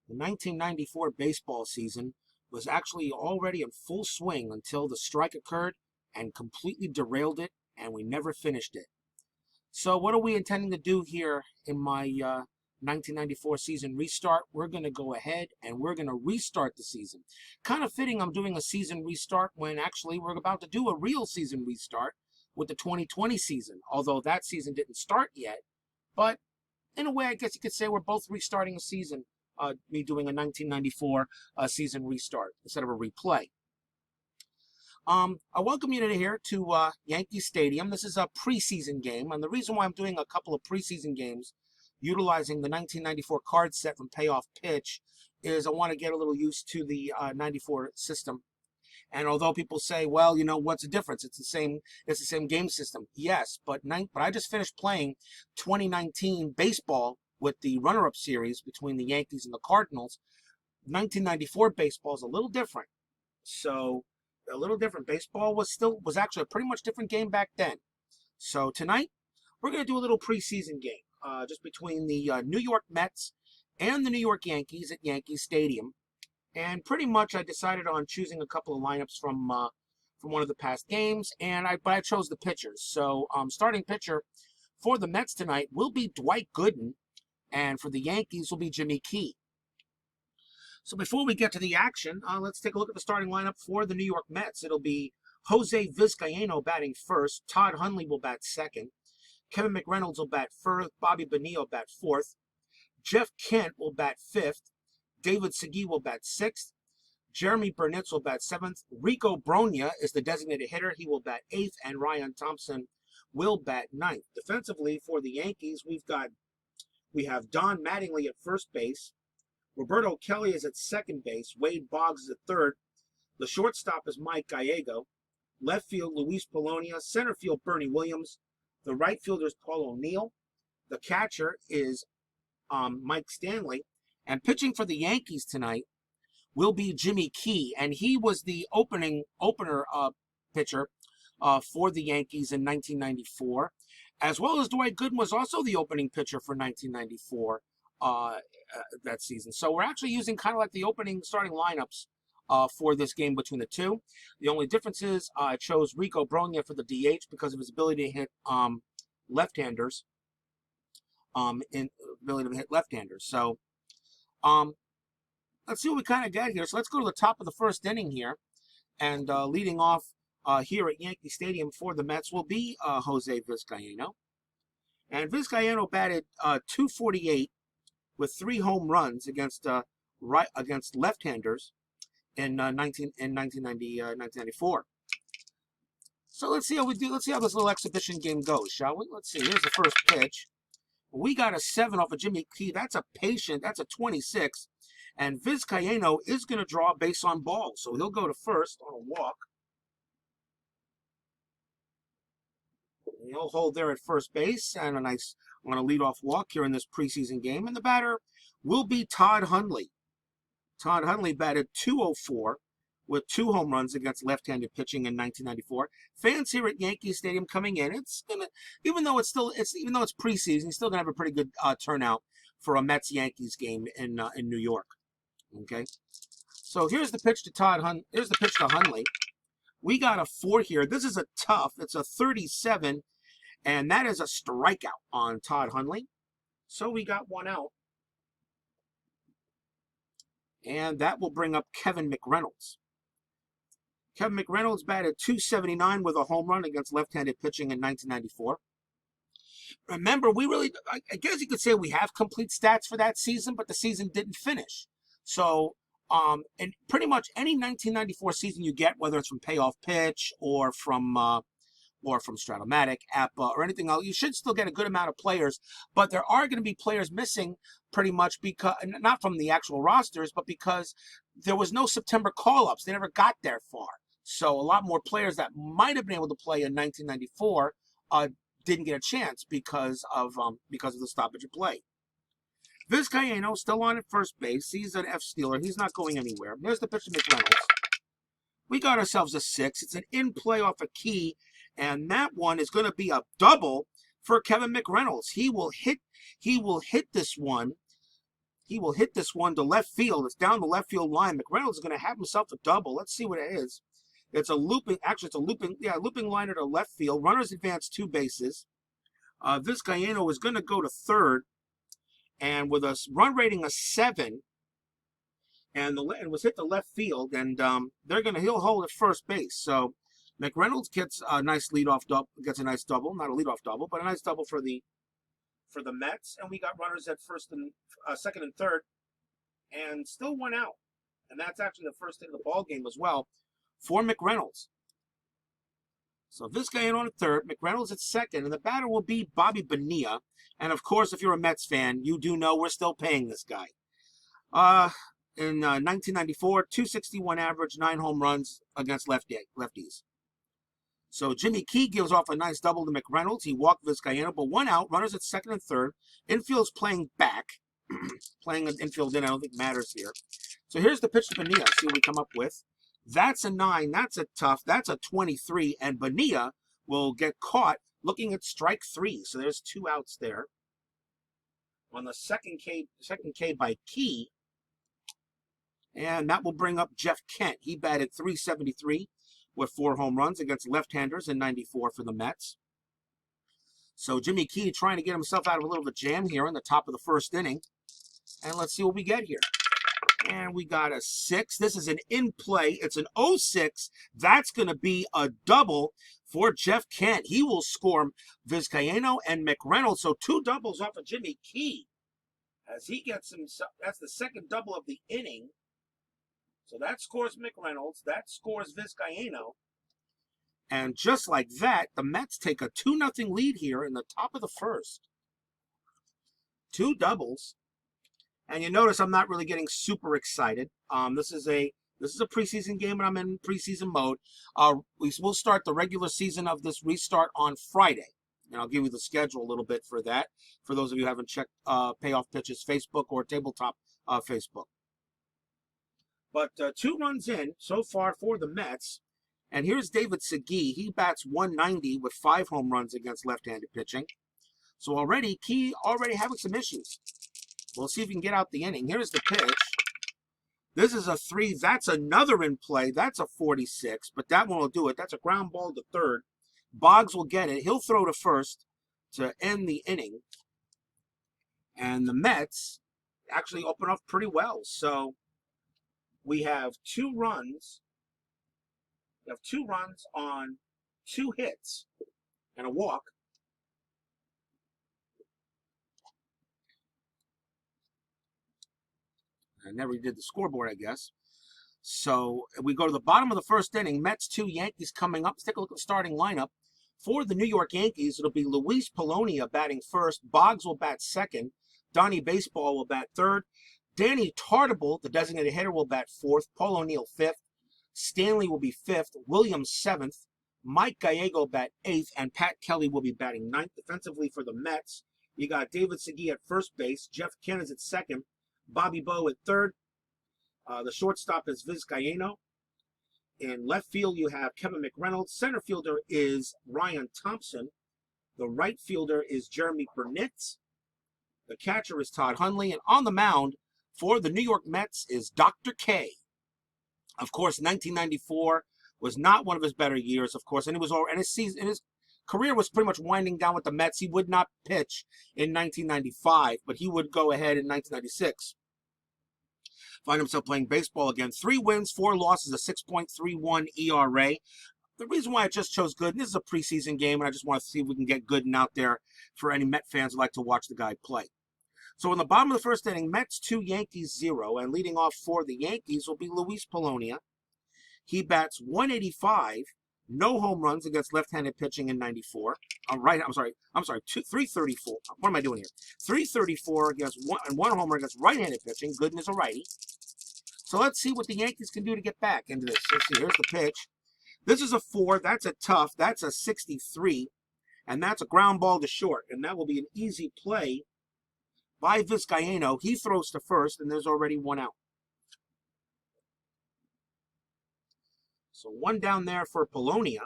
The 1994 baseball season was actually already in full swing until the strike occurred and completely derailed it, and we never finished it. So what are we intending to do here in my 1994 season restart? We're going to go ahead and we're going to restart the season. Kind of fitting I'm doing a season restart when actually we're about to do a real season restart with the 2020 season, although that season didn't start yet. But in a way, I guess you could say we're both restarting a season, me doing a 1994 season restart instead of a replay. I welcome you here to Yankee Stadium. This is a preseason game, and the reason why I'm doing a couple of preseason games utilizing the 1994 card set from Payoff Pitch is I want to get a little used to the 94 system. And although people say, well, you know, what's the difference? It's the same game system. Yes, but I just finished playing 2019 baseball with the runner-up series between the Yankees and the Cardinals. 1994 baseball is a little different. So a little different. Baseball was actually a pretty much different game back then. So tonight we're going to do a little preseason game just between the New York Mets and the New York Yankees at Yankee Stadium. And pretty much I decided on choosing a couple of lineups from one of the past games, and I chose the pitchers. So starting pitcher for the Mets tonight will be Dwight Gooden, and for the Yankees will be Jimmy Key. So before we get to the action, let's take a look at the starting lineup for the New York Mets. It'll be Jose Vizcaino batting first, Todd Hundley will bat second, Kevin McReynolds will bat first, Bobby Bonilla will bat fourth, Jeff Kent will bat fifth, David Segui will bat sixth. Jeremy Burnitz will bat seventh. Rico Brogna is the designated hitter. He will bat eighth. And Ryan Thompson will bat ninth. Defensively for the Yankees, we have Don Mattingly at first base. Roberto Kelly is at second base. Wade Boggs is at third. The shortstop is Mike Gallego. Left field, Luis Polonia. Center field, Bernie Williams. The right fielder is Paul O'Neill. The catcher is Mike Stanley. And pitching for the Yankees tonight will be Jimmy Key, and he was the opener pitcher for the Yankees in 1994, as well as Dwight Gooden was also the opening pitcher for 1994 that season. So we're actually using kind of like the starting lineups for this game between the two. The only difference is I chose Rico Brogna for the DH because of his ability to hit left-handers. So. Let's see what we kind of got here. So let's go to the top of the first inning here. And leading off here at Yankee Stadium for the Mets will be Jose Vizcaino. And Vizcaino batted .248 with 3 home runs against left-handers in 1994. So let's see how we do. Let's see how this little exhibition game goes, shall we? Let's see. Here's the first pitch. We got a 7 off of Jimmy Key. That's a 26. And Vizcaino is going to draw a base on ball. So he'll go to first on a walk. He'll hold there at first base. And on a leadoff walk here in this preseason game. And the batter will be Todd Hundley. Todd Hundley batted .204 with 2 home runs against left-handed pitching in 1994. Fans here at Yankee Stadium coming in, it's gonna, even though it's preseason, you're still gonna have a pretty good turnout for a Mets-Yankees game in New York. Okay, so here's the pitch to Hundley. We got a 4 here. This is it's a 37, and that is a strikeout on Todd Hundley. So we got 1 out, and that will bring up Kevin McReynolds. Kevin McReynolds batted .279 with a home run against left-handed pitching in 1994. Remember, I guess you could say we have complete stats for that season, but the season didn't finish. So, and pretty much any 1994 season you get, whether it's from Payoff Pitch or from Stratomatic, APA, or anything else, you should still get a good amount of players. But there are going to be players missing pretty much because, not from the actual rosters, but because there was no September call-ups. They never got that far. So a lot more players that might have been able to play in 1994 didn't get a chance because of the stoppage of play. Vizcaino still on at first base. He's an F-stealer. He's not going anywhere. There's the pitch to McReynolds. We got ourselves a 6. It's an in-play off a Key, and that one is going to be a double for Kevin McReynolds. He will hit this one He will hit this one to left field. It's down the left field line. McReynolds is going to have himself a double. Let's see what it is. It's a looping, actually it's a looping liner to left field. Runners advance 2 bases. Vizcaino is going to go to third, and with a run rating of 7, and was hit to left field, and he'll hold at first base. So McReynolds gets a nice leadoff double, gets a nice double, not a leadoff double, but a nice double for the Mets, and we got runners at first and second and third, and still 1 out, and that's actually the first hit of the ball game as well for McReynolds. So this guy in on third, McReynolds at second, and the batter will be Bobby Bonilla. And of course, if you're a Mets fan, you do know we're still paying this guy. In 1994, 261 average, 9 home runs against lefties. So Jimmy Key gives off a nice double to McReynolds. He walked Vizcaino, but 1 out, runners at second and third. Infield's playing back. Playing an infield in, I don't think matters here. So here's the pitch to Bonilla. See what we come up with. That's a 9. That's a tough. That's a 23. And Bonilla will get caught looking at strike 3. So there's 2 outs there. On the second K by Key. And that will bring up Jeff Kent. He batted .373 with 4 home runs against left-handers in 94 for the Mets. So Jimmy Key trying to get himself out of a little bit of a jam here in the top of the first inning. And let's see what we get here. And we got a 6. This is an in-play. It's an 0-6. That's going to be a double for Jeff Kent. He will score Vizcaino and McReynolds. So 2 doubles off of Jimmy Key. As he gets himself, that's the second double of the inning. So that scores McReynolds. That scores Vizcaino. And just like that, the Mets take a 2-0 lead here in the top of the first. 2 doubles. And you notice I'm not really getting super excited. This is a preseason game, and I'm in preseason mode. We'll start the regular season of this restart on Friday. And I'll give you the schedule a little bit for that, for those of you who haven't checked Payoff Pitches Facebook or Tabletop Facebook. But 2 runs in so far for the Mets. And here's David Segui. He bats .190 with 5 home runs against left-handed pitching. So Key already having some issues. We'll see if he can get out the inning. Here's the pitch. This is a 3. That's another in play. That's a 46, but that one will do it. That's a ground ball to third. Boggs will get it. He'll throw to first to end the inning. And the Mets actually open up pretty well. So we have 2 runs. We have 2 runs on 2 hits and a walk. I never did the scoreboard, I guess. So we go to the bottom of the first inning. Mets 2, Yankees coming up. Let's take a look at the starting lineup. For the New York Yankees, it'll be Luis Polonia batting first. Boggs will bat second. Donnie Baseball will bat third. Danny Tartabull, the designated hitter, will bat fourth. Paul O'Neill 5th. Stanley will be 5th. Williams 7th. Mike Gallego bat 8th. And Pat Kelly will be batting 9th. Defensively for the Mets, you got David Segui at first base. Jeff Kent is at second. Bobby Bowe at third. The shortstop is Vizcaino. In left field, you have Kevin McReynolds. Center fielder is Ryan Thompson. The right fielder is Jeremy Burnett. The catcher is Todd Hundley. And on the mound for the New York Mets is Dr. K. Of course, 1994 was not one of his better years, of course, and his career was pretty much winding down with the Mets. He would not pitch in 1995, but he would go ahead in 1996. Find himself playing baseball again. 3 wins, 4 losses, a 6.31 ERA. The reason why I just chose Gooden, this is a preseason game, and I just want to see if we can get Gooden out there for any Met fans who like to watch the guy play. So in the bottom of the first inning, Mets 2, Yankees 0, and leading off for the Yankees will be Luis Polonia. He bats .185, no home runs against left-handed pitching in 94. 334. What am I doing here? 334 against one homer against right-handed pitching. Gooden is a righty. So let's see what the Yankees can do to get back into this. Let's see. Here's the pitch. This is a 4. That's a tough. That's a 63. And that's a ground ball to short. And that will be an easy play by Vizcaino. He throws to first, and there's already 1 out. So 1 down there for Polonia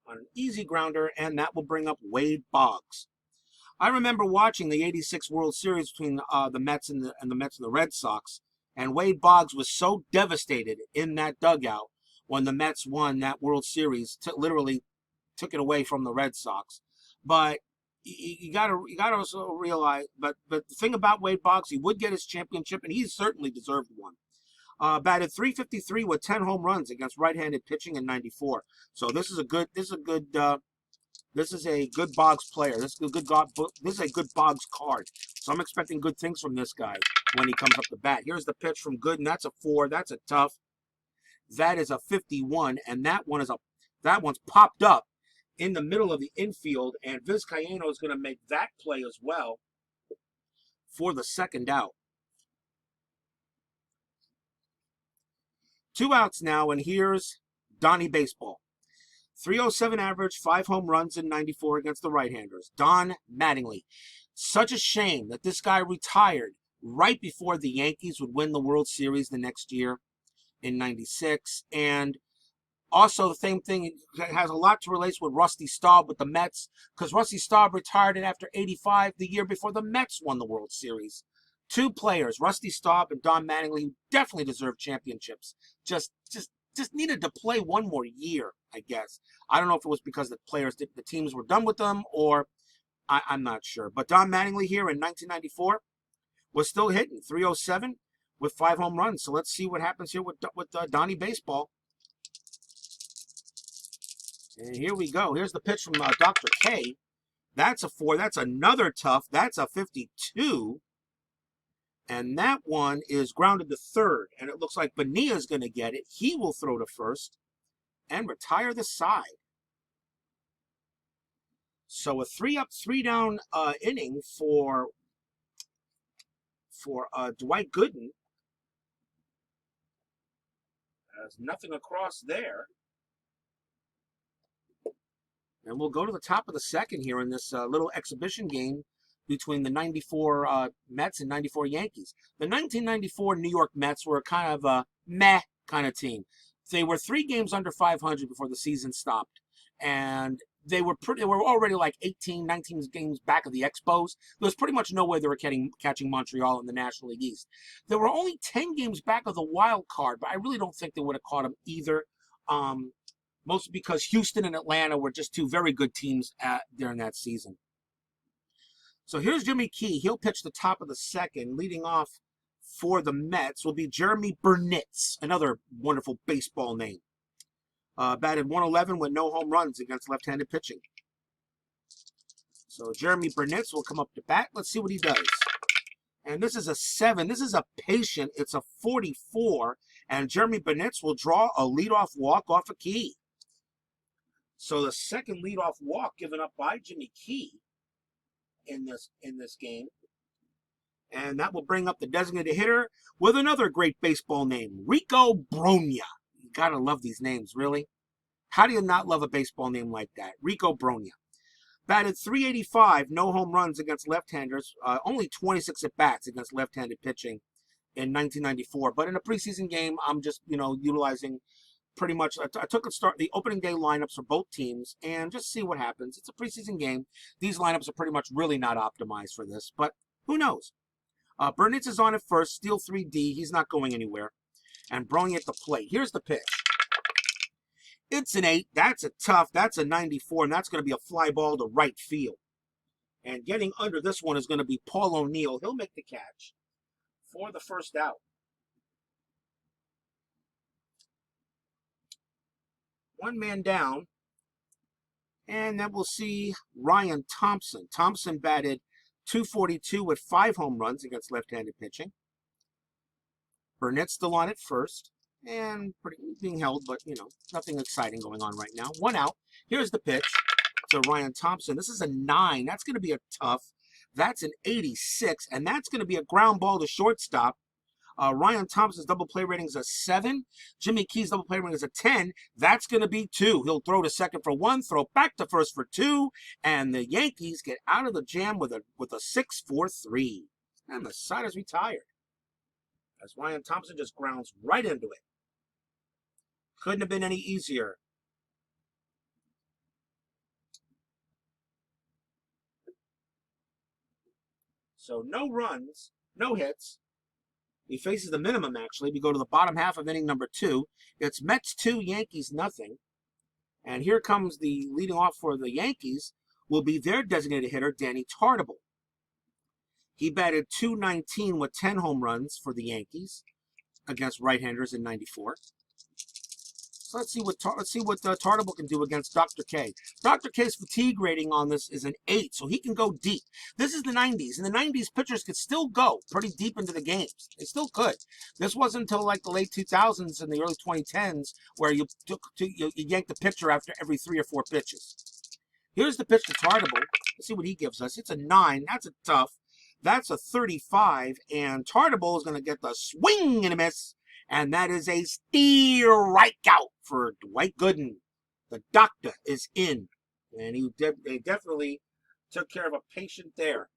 on an easy grounder, and that will bring up Wade Boggs. I remember watching the '86 World Series between the Mets and the Red Sox, and Wade Boggs was so devastated in that dugout when the Mets won that World Series, literally took it away from the Red Sox. But you gotta also realize, but the thing about Wade Boggs, he would get his championship, and he certainly deserved one. Batted .353 with 10 home runs against right-handed pitching in '94. So this is a good Boggs player. This is a good Boggs card. So I'm expecting good things from this guy when he comes up to bat. Here's the pitch from Gooden. That's a 4. That's a tough. That is a 51, and that one's popped up in the middle of the infield, and Vizcaino is going to make that play as well for the second out. 2 outs now, and here's Donnie Baseball. .307 average, 5 home runs in '94 against the right-handers. Don Mattingly. Such a shame that this guy retired right before the Yankees would win the World Series the next year in '96. And also, the same thing has a lot to relate with Rusty Staub with the Mets, because Rusty Staub retired after '85, the year before the Mets won the World Series. 2 players, Rusty Staub and Don Mattingly, who definitely deserve championships. Just needed to play one more year, I guess. I don't know if it was because the teams were done with them, or I'm not sure. But Don Mattingly here in 1994 was still hitting .307 with 5 home runs. So let's see what happens here with Donnie Baseball. And here we go. Here's the pitch from Dr. K. That's a 4. That's another tough. That's a 52. And that one is grounded to third. And it looks like Bonilla's going to get it. He will throw to first and retire the side. So a 3-up, 3-down inning for Dwight Gooden. There's nothing across there. And we'll go to the top of the second here in this little exhibition game between the '94 Mets and '94 Yankees. The 1994 New York Mets were kind of a meh kind of team. They were 3 games under 500 before the season stopped. And they were already like 18, 19 games back of the Expos. There was pretty much no way they were catching Montreal in the National League East. They were only 10 games back of the wild card, but I really don't think they would have caught them either. Mostly because Houston and Atlanta were just 2 very good teams during that season. So here's Jimmy Key. He'll pitch the top of the second. Leading off for the Mets will be Jeremy Burnitz, another wonderful baseball name. Batted .111 with no home runs against left-handed pitching. So Jeremy Burnitz will come up to bat. Let's see what he does. And this is a 7. This is a patient. It's a 44. And Jeremy Burnitz will draw a leadoff walk off a Key. So the second leadoff walk given up by Jimmy Key in this game. And that will bring up the designated hitter with another great baseball name, Rico Brogna. You gotta love these names, really. How do you not love a baseball name like that? Rico Brogna. Batted .385, no home runs against left-handers, only 26 at-bats against left-handed pitching in 1994. But in a preseason game, I'm just, utilizing pretty much, I took the opening day lineups for both teams and just see what happens. It's a preseason game. These lineups are pretty much really not optimized for this, but who knows? Burnitz is on at first, Steal 3D. He's not going anywhere. And Brogna at the plate. Here's the pitch. It's an 8. That's a tough. That's a 94, and that's going to be a fly ball to right field. And getting under this one is going to be Paul O'Neill. He'll make the catch for the first out. One man down. And then we'll see Ryan Thompson. Thompson batted .242 with 5 home runs against left-handed pitching. Burnett's still on at first. And being held, but, nothing exciting going on right now. 1 out. Here's the pitch to Ryan Thompson. This is a 9. That's going to be a tough. That's an 86. And that's going to be a ground ball to shortstop. Ryan Thompson's double play rating is a 7. Jimmy Key's double play rating is a 10. That's going to be 2. He'll throw to second for 1, throw back to first for 2, and the Yankees get out of the jam with a 6-4-3. And the side is retired as Ryan Thompson just grounds right into it. Couldn't have been any easier. So no runs, no hits. He faces the minimum, actually. We go to the bottom half of inning number 2. It's Mets 2, Yankees nothing. And here comes the leading off for the Yankees, will be their designated hitter, Danny Tartabull. He batted .219 with 10 home runs for the Yankees against right-handers in '94. So let's see what Tartabull can do against Dr. K. Dr. K's fatigue rating on this is an 8, so he can go deep. This is the '90s. In the '90s, pitchers could still go pretty deep into the games. They still could. This wasn't until like the late 2000s and the early 2010s where you yanked the pitcher after every 3 or 4 pitches. Here's the pitch to Tartabull. Let's see what he gives us. It's a 9. That's a tough. That's a 35, and Tartabull is going to get the swing and a miss. And that is a strikeout for Dwight Gooden. The doctor is in. And they definitely took care of a patient there.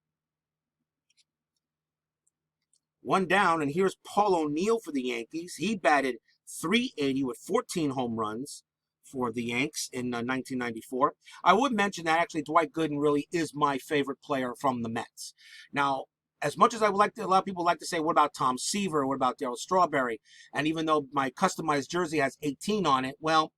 One down, and here's Paul O'Neill for the Yankees. He batted .380 with 14 home runs for the Yanks in 1994. I would mention that actually Dwight Gooden really is my favorite player from the Mets. Now, as much as I would like to, a lot of people like to say, what about Tom Seaver? What about Darryl Strawberry? And even though my customized jersey has 18 on it, well,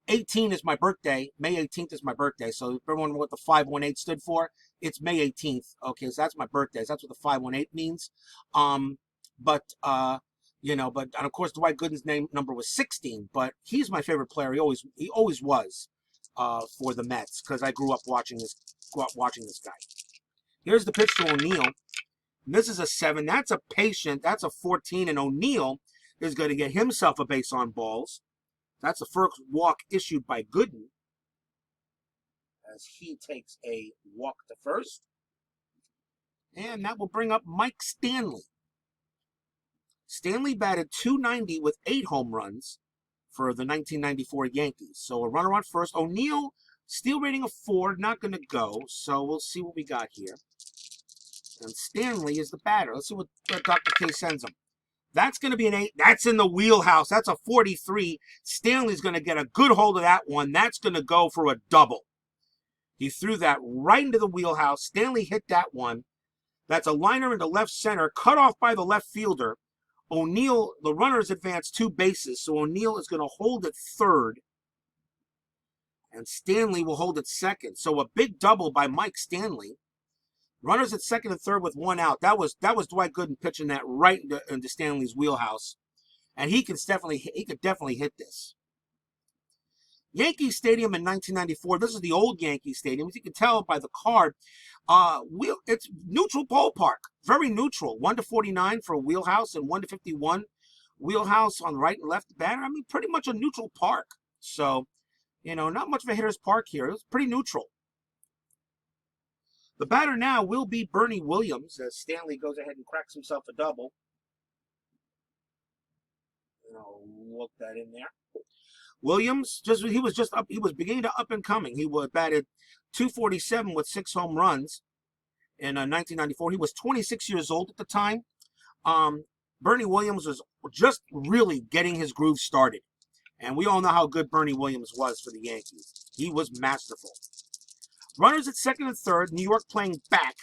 18 is my birthday. May 18th is my birthday. So everyone what the 518 stood for? It's May 18th. Okay, so that's my birthday. So that's what the 518 means. And of course Dwight Gooden's number was 16, but he's my favorite player. He always was for the Mets because I grew up watching this guy. Here's the pitch to O'Neill. This is a 7. That's a patient. That's a 14, and O'Neill is going to get himself a base on balls. That's the first walk issued by Gooden as he takes a walk to first. And that will bring up Mike Stanley. Stanley batted .290 with 8 home runs for the 1994 Yankees. So a runner on first. O'Neill, steal rating of 4, not going to go. So we'll see what we got here. And Stanley is the batter. Let's see what Dr. K sends him. That's going to be an 8. That's in the wheelhouse. That's a 43. Stanley's going to get a good hold of that one. That's going to go for a double. He threw that right into the wheelhouse. Stanley hit that one. That's a liner into left center, cut off by the left fielder. O'Neill, the runners advanced 2 bases, so O'Neill is going to hold at third. And Stanley will hold at second. So a big double by Mike Stanley. Runners at second and third with 1 out. That was Dwight Gooden pitching that right into Stanley's wheelhouse, and he could definitely hit this. Yankee Stadium in 1994. This is the old Yankee Stadium, as you can tell by the card. It's neutral ballpark, very neutral. 1-49 for a wheelhouse and 1-51 wheelhouse on the right and left batter. I mean, pretty much a neutral park. So, not much of a hitter's park here. It's pretty neutral. The batter now will be Bernie Williams as Stanley goes ahead and cracks himself a double. And I'll look that in there. Williams, he was beginning to up and coming. He was batted .247 with 6 home runs in 1994. He was 26 years old at the time. Bernie Williams was just really getting his groove started. And we all know how good Bernie Williams was for the Yankees. He was masterful. Runners at second and third. New York playing back.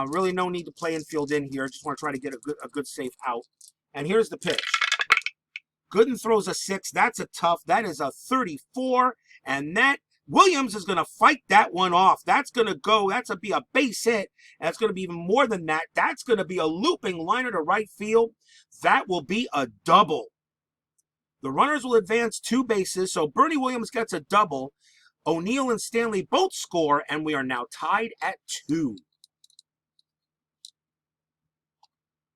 Really no need to play infield in here. Just want to try to get a good safe out. And here's the pitch. Gooden throws a 6. That's a tough. That is a 34. And that Williams is going to fight that one off. That's going to go. That's going to be a base hit. That's going to be even more than that. That's going to be a looping liner to right field. That will be a double. The runners will advance 2 bases. So Bernie Williams gets a double. O'Neill and Stanley both score, and we are now tied at 2.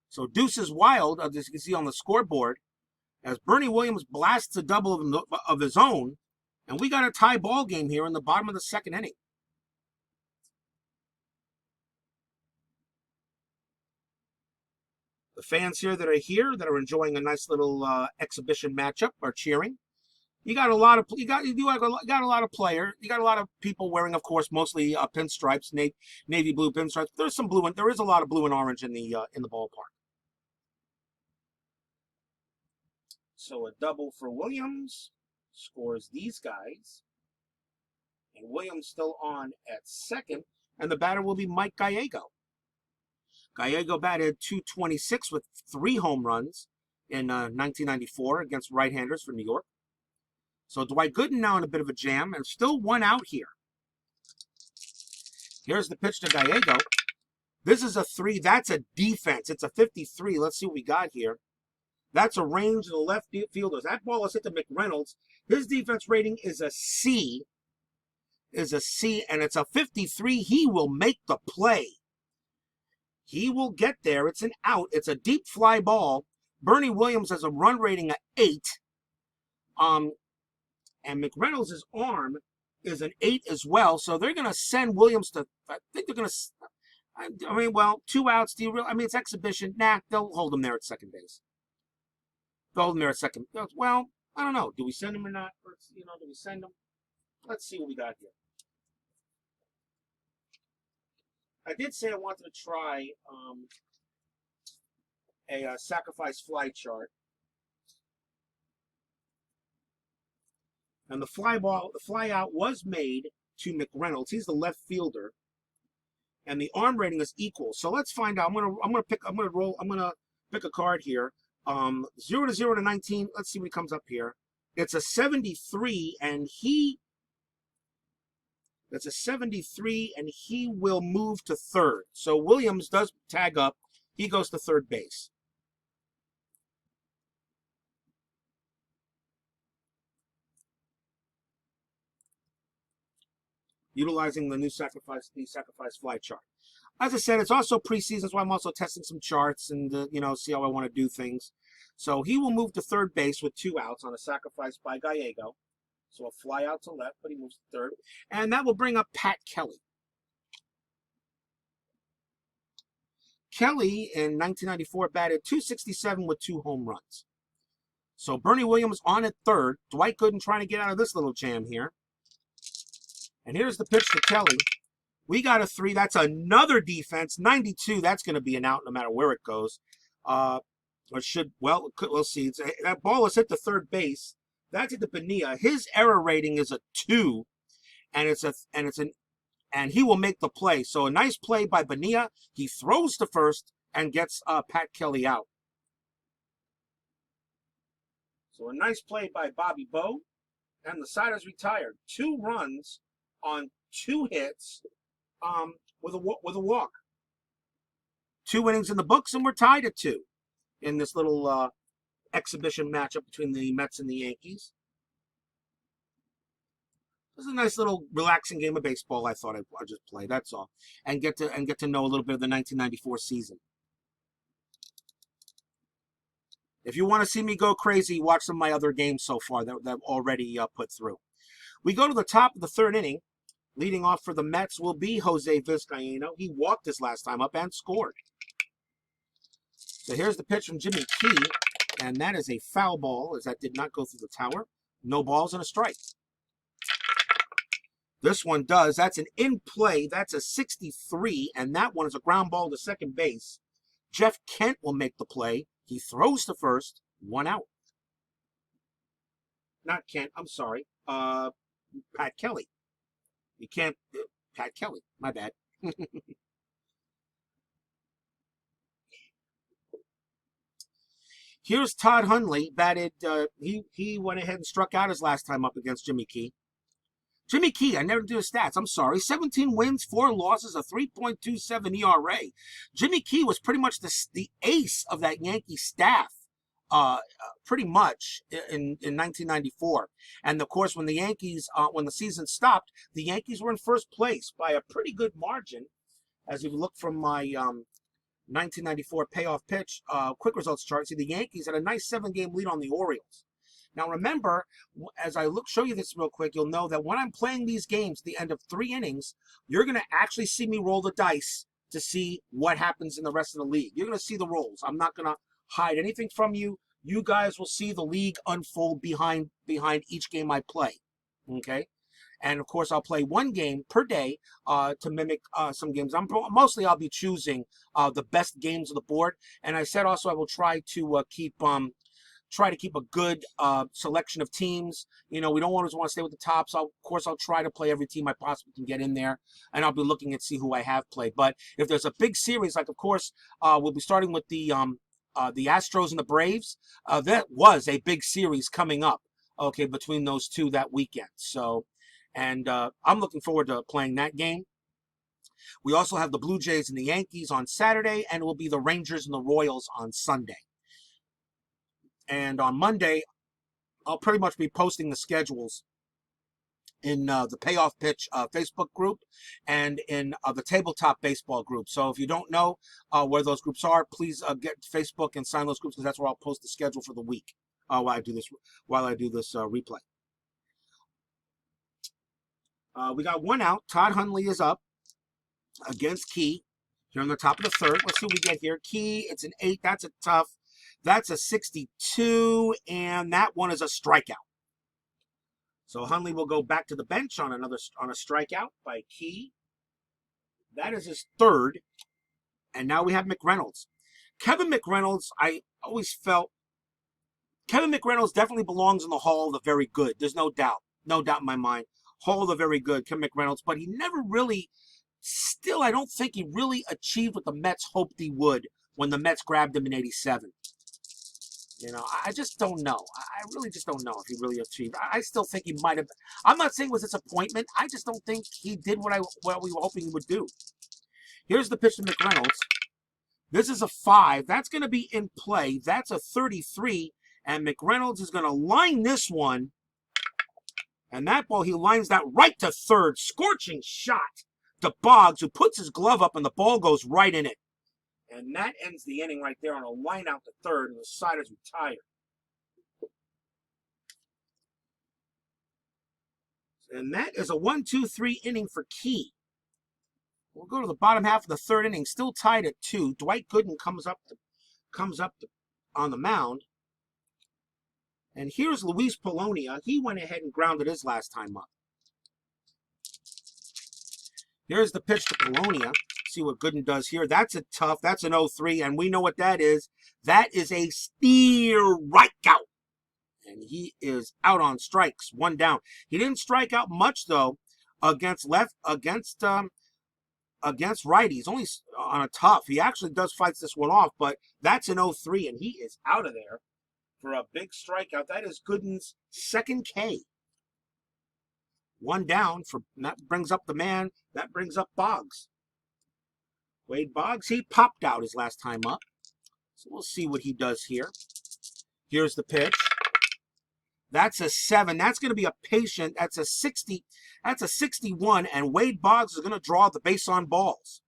So deuce is wild, as you can see on the scoreboard, as Bernie Williams blasts a double of his own, and we got a tie ball game here in the bottom of the 2nd inning. The fans here that are enjoying a nice little exhibition matchup are cheering. You got a lot of players. You got a lot of people wearing, of course, mostly pinstripes, navy blue pinstripes. There's some blue, and there is a lot of blue and orange in the ballpark. So a double for Williams scores these guys, and Williams still on at second, and the batter will be Mike Gallego. Gallego batted .226 with 3 home runs in 1994 against right-handers for New York. So Dwight Gooden now in a bit of a jam, and still 1 out here. Here's the pitch to Gallego. This is a 3. That's a defense. It's a 53. Let's see what we got here. That's a range of the left fielders. That ball is hit to McReynolds. His defense rating is a C. And it's a 53. He will make the play. He will get there. It's an out. It's a deep fly ball. Bernie Williams has a run rating of 8. And McReynolds' arm is an 8 as well. So they're going to send Williams to, I think they're going to, I mean, well, 2 outs. Do you really, I mean, it's exhibition. Nah, they'll hold him there at second base. They'll hold him there at second. Well, I don't know. Do we send him or not? Do we send him? Let's see what we got here. I did say I wanted to try a sacrifice fly chart. And the fly out was made to McReynolds. He's the left fielder, and the arm rating is equal. So let's find out. I'm gonna pick a card here. 0 to 0 to 19. Let's see what he comes up here. It's a 73, and that's a 73, and he will move to third. So Williams does tag up. He goes to third base. Utilizing the new sacrifice fly chart. As I said, it's also preseason, so I'm also testing some charts and see how I want to do things. So he will move to third base with 2 outs on a sacrifice by Gallego. So a fly out to left, but he moves to third. And that will bring up Pat Kelly. Kelly in 1994 batted .267 with 2 home runs. So Bernie Williams on at third. Dwight Gooden trying to get out of this little jam here. And here's the pitch to Kelly. We got a 3. That's another defense. 92. That's going to be an out no matter where it goes. We'll see. That ball is hit to third base. That's at the Bonilla. His error rating is a 2, and he will make the play. So a nice play by Bonilla. He throws to first and gets Pat Kelly out. So a nice play by Bobby Bowe, and the side is retired. 2 runs on 2 hits, with a walk. 2 innings in the books, and we're tied at 2 in this little exhibition matchup between the Mets and the Yankees. This is a nice little relaxing game of baseball. I thought I'd just play. That's all, and get to know a little bit of the 1994 season. If you want to see me go crazy, watch some of my other games so far that I've already put through. We go to the top of the 3rd inning. Leading off for the Mets will be Jose Vizcaino. He walked his last time up and scored. So here's the pitch from Jimmy Key, and that is a foul ball, as that did not go through the tower. No balls and a strike. This one does. That's an in play. That's a 63, and that one is a ground ball to second base. Jeff Kent will make the play. He throws to first. 1 out. Not Kent. I'm sorry. Pat Kelly. You can't. Pat Kelly. My bad. Here's Todd Hundley. Batted. He went ahead and struck out his last time up against Jimmy Key. Jimmy Key, I never do his stats. I'm sorry. 17 wins, 4 losses, a 3.27 ERA. Jimmy Key was pretty much the ace of that Yankee staff, pretty much in 1994. And of course, when the Yankees, when the season stopped, the Yankees were in first place by a pretty good margin. As you look from my 1994 payoff pitch quick results chart, see the Yankees had a nice 7-game lead on the Orioles. Now remember, as I show you this real quick, you'll know that when I'm playing these games at the end of 3 innings, you're going to actually see me roll the dice to see what happens in the rest of the league. You're going to see the rolls. I'm not going to hide anything from you. You guys will see the league unfold behind each game I play. Okay? And of course, I'll play 1 game per day to mimic some games. Mostly I'll be choosing the best games of the board. And I said also I will try to keep try to keep a good selection of teams. We don't always want to stay with the tops. Of course, I'll try to play every team I possibly can get in there, and I'll be looking and see who I have played. But if there's a big series, like of course we'll be starting with the Astros and the Braves. That was a big series coming up. Okay, between those two that weekend. So, and I'm looking forward to playing that game. We also have the Blue Jays and the Yankees on Saturday, and it will be the Rangers and the Royals on Sunday. And on Monday, I'll pretty much be posting the schedules in the Payoff Pitch Facebook group and in the Tabletop Baseball group. So if you don't know where those groups are, please get to Facebook and sign those groups, because that's where I'll post the schedule for the week while I do this replay. We got one out. Todd Hundley is up against Key here on the top of the third. Let's see what we get here. Key, it's an 8. That's a tough. That's a 62, and that one is a strikeout. So Hundley will go back to the bench on a strikeout by Key. That is his third. And now we have McReynolds. Kevin McReynolds, I always felt Kevin McReynolds definitely belongs in the Hall of the Very Good. There's no doubt. No doubt in my mind. Hall of the Very Good, Kevin McReynolds. But he never really, still, I don't think he really achieved what the Mets hoped he would when the Mets grabbed him in '87. I just don't know. I really just don't know if he really achieved. I still think he might have. I'm not saying it was disappointment. I just don't think he did what we were hoping he would do. Here's the pitch to McReynolds. This is a 5. That's going to be in play. That's a 33. And McReynolds is going to line this one. And that ball, he lines that right to third. Scorching shot to Boggs, who puts his glove up, and the ball goes right in it. And that ends the inning right there on a line out to third, and the Siders retire. And that is a 1-2-3 inning for Key. We'll go to the bottom half of the third inning, still tied at 2. Dwight Gooden comes up on the mound. And here's Luis Polonia. He went ahead and grounded his last time up. Here's the pitch to Polonia. See what Gooden does here. That's a tough. That's an 0-3, and we know what that is. That is a strikeout. And he is out on strikes, 1 down. He didn't strike out much though against righties. Only on a tough. He actually does fights this one off, but that's an 0-3, and he is out of there for a big strikeout. That is Gooden's second K. 1 down that brings up the man. That brings up Boggs. Wade Boggs, he popped out his last time up. So we'll see what he does here. Here's the pitch. That's a 7. That's going to be a patient. That's a 60. That's a 61. And Wade Boggs is going to draw the base on balls.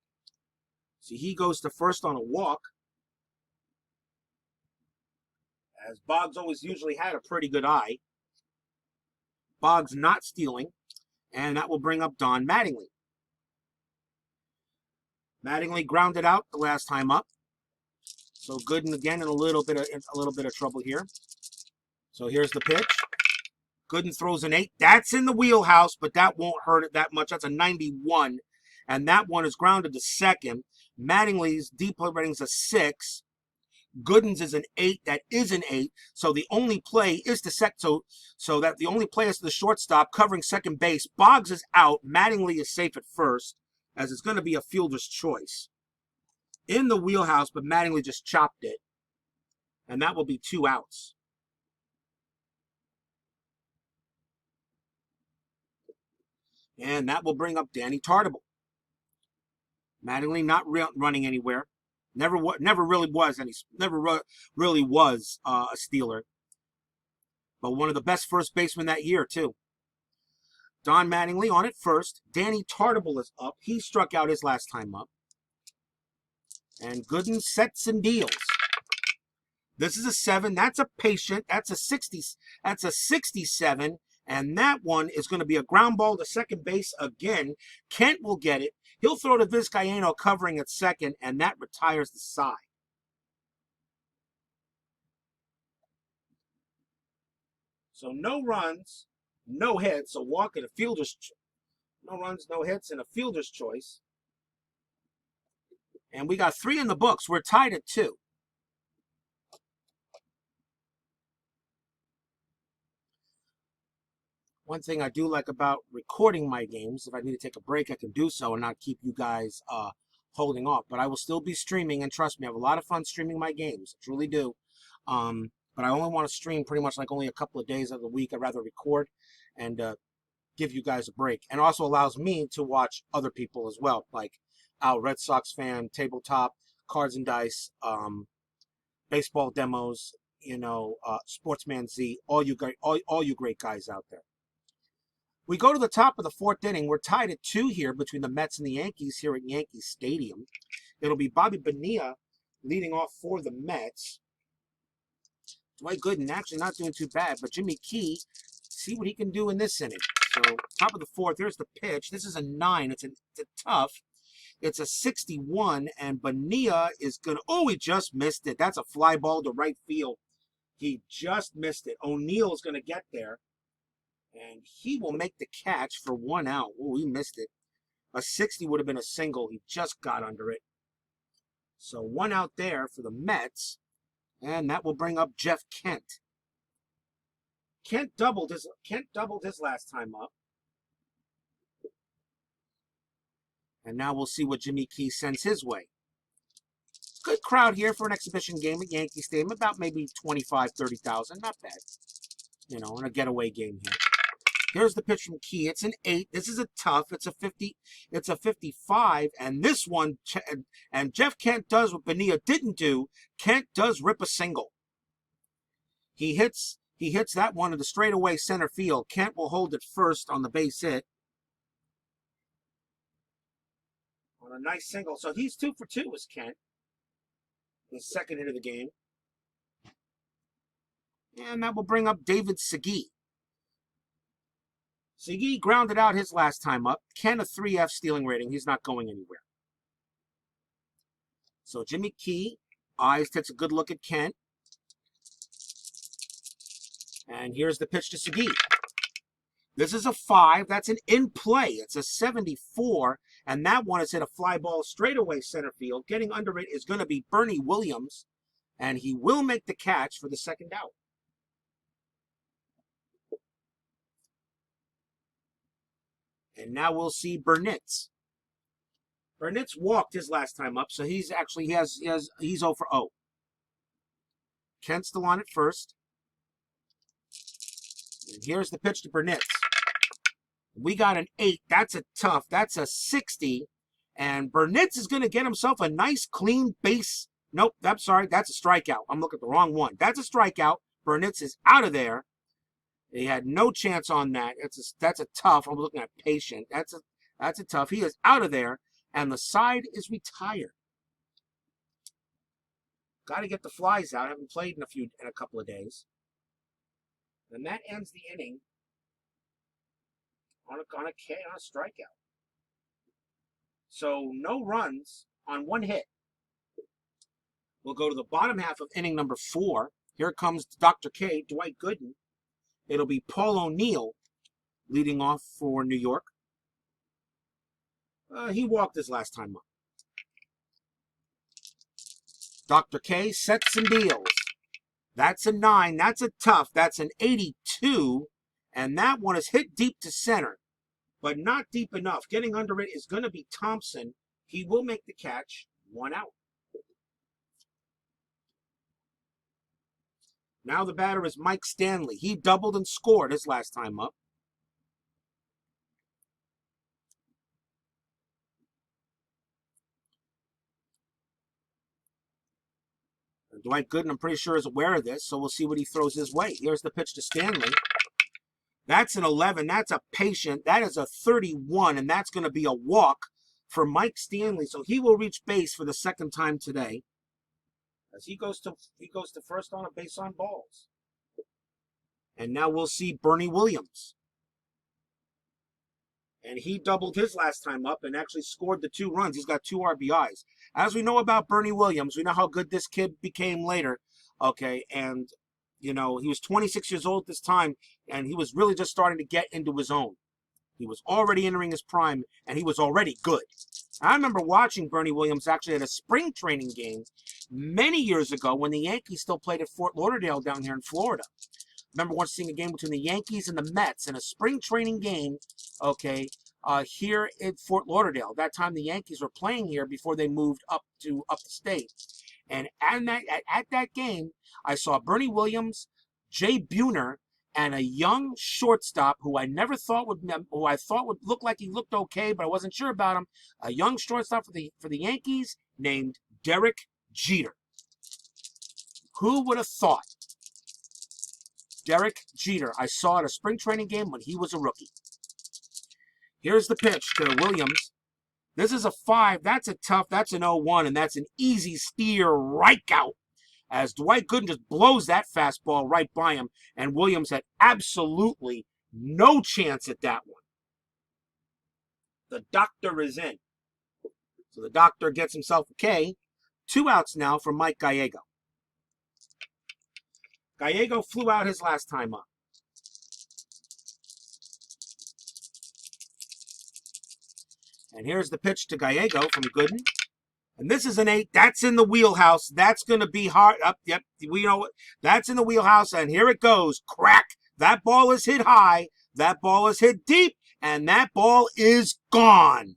See, he goes to first on a walk. As Boggs always usually had a pretty good eye. Boggs not stealing. And that will bring up Don Mattingly. Mattingly grounded out the last time up. So Gooden again in a little bit of trouble here. So here's the pitch. Gooden throws an 8. That's in the wheelhouse, but that won't hurt it that much. That's a 91. And that one is grounded to second. Mattingly's deep play rating's a 6. Gooden's is an 8. That is an 8. So the only play is to so that the only play is to the shortstop covering second base. Boggs is out. Mattingly is safe at first, as it's going to be a fielder's choice. In the wheelhouse, but Mattingly just chopped it. And that will be 2 outs. And that will bring up Danny Tartable. Mattingly not running anywhere. Never really was a Steeler. But one of the best first basemen that year, too. Don Mattingly on at first. Danny Tartable is up. He struck out his last time up. And Gooden sets and deals. This is a 7. That's a patient. That's a 60. That's a 67. And that one is going to be a ground ball to second base again. Kent will get it. He'll throw to Vizcaino covering at second, and that retires the side. So no runs, no hits, a walk and a fielder's no runs, no hits, and a fielder's choice. And we got 3 in the books. We're tied at 2. One thing I do like about recording my games, if I need to take a break, I can do so and not keep you guys holding off. But I will still be streaming, and trust me, I have a lot of fun streaming my games. I truly do. But I only want to stream pretty much like only a couple of days of the week. I'd rather record and give you guys a break. And also allows me to watch other people as well, like our Red Sox fan, Tabletop, Cards and Dice, baseball demos, Sportsman Z, all you great guys out there. We go to the top of the fourth inning. We're tied at 2 here between the Mets and the Yankees here at Yankee Stadium. It'll be Bobby Bonilla leading off for the Mets. Dwight Gooden actually not doing too bad, but Jimmy Key, see what he can do in this inning. So top of the fourth, here's the pitch. This is a 9. It's a tough. It's a 61, and Bonilla is going to, oh, he just missed it. That's a fly ball to right field. He just missed it. O'Neill is going to get there, and he will make the catch for 1 out. Oh, he missed it. A 60 would have been a single. He just got under it. So 1 out there for the Mets, and that will bring up Jeff Kent. Kent doubled his last time up. And now we'll see what Jimmy Key sends his way. Good crowd here for an exhibition game at Yankee Stadium. About maybe 25,000, 30,000. Not bad. In a getaway game here. Here's the pitch from Key. It's an 8. This is a tough. It's a 50. It's a 55. And this one, and Jeff Kent does what Bonilla didn't do. Kent does rip a single. He hits that one to the straightaway center field. Kent will hold it first on the base hit. On a nice single. So he's 2 for 2 is Kent. His second hit of the game. And that will bring up David Segui. Segui grounded out his last time up. Kent a 3F stealing rating. He's not going anywhere. So Jimmy Key takes a good look at Kent. And here's the pitch to Segui. This is a 5. That's an in play. It's a 74. And that one has hit a fly ball straightaway center field. Getting under it is going to be Bernie Williams. And he will make the catch for the second out. And now we'll see Burnitz. Burnitz walked his last time up, so he's 0 for 0. Kent's still on at first. And here's the pitch to Burnitz. We got an 8. That's a tough. That's a 60. And Burnitz is going to get himself a nice, clean base. Nope, I'm sorry. That's a strikeout. I'm looking at the wrong one. That's a strikeout. Burnitz is out of there. He had no chance on that. That's a tough. I'm looking at patient. That's a tough. He is out of there. And the side is retired. Got to get the flies out. I haven't played in a couple of days. And that ends the inning on a strikeout. So no runs on 1 hit. We'll go to the bottom half of inning number 4. Here comes Dr. K, Dwight Gooden. It'll be Paul O'Neill leading off for New York. He walked his last time up. Dr. K sets and deals. That's a 9. That's a tough. That's an 82. And that one is hit deep to center, but not deep enough. Getting under it is going to be Thompson. He will make the catch. 1 out. Now the batter is Mike Stanley. He doubled and scored his last time up. And Dwight Gooden, I'm pretty sure, is aware of this, so we'll see what he throws his way. Here's the pitch to Stanley. That's an 11. That's a patient. That is a 31, and that's going to be a walk for Mike Stanley. So he will reach base for the second time today. As he goes to first on a base on balls. And now we'll see Bernie Williams. And he doubled his last time up and actually scored the 2 runs. He's got 2 RBIs. As we know about Bernie Williams, we know how good this kid became later. Okay, and, he was 26 years old at this time, and he was really just starting to get into his own. He was already entering his prime, and he was already good. I remember watching Bernie Williams actually at a spring training game many years ago when the Yankees still played at Fort Lauderdale down here in Florida. remember once seeing a game between the Yankees and the Mets in a spring training game, okay, here in Fort Lauderdale. That time the Yankees were playing here before they moved up the state. And at that game, I saw Bernie Williams, Jay Buhner, and a young shortstop who I thought would look like he looked okay, but I wasn't sure about him. A young shortstop for the Yankees named Derek Jeter. Who would have thought? Derek Jeter. I saw at a spring training game when he was a rookie. Here's the pitch to Williams. This is a 5. That's a tough. That's an 0-1, and that's an easy steer right out. As Dwight Gooden just blows that fastball right by him, and Williams had absolutely no chance at that one. The doctor is in. So the doctor gets himself a K. 2 outs now for Mike Gallego. Gallego flew out his last time up. And here's the pitch to Gallego from Gooden. And this is an 8. That's in the wheelhouse. That's going to be hard. Yep, we know it. That's in the wheelhouse. And here it goes. Crack. That ball is hit high. That ball is hit deep. And that ball is gone.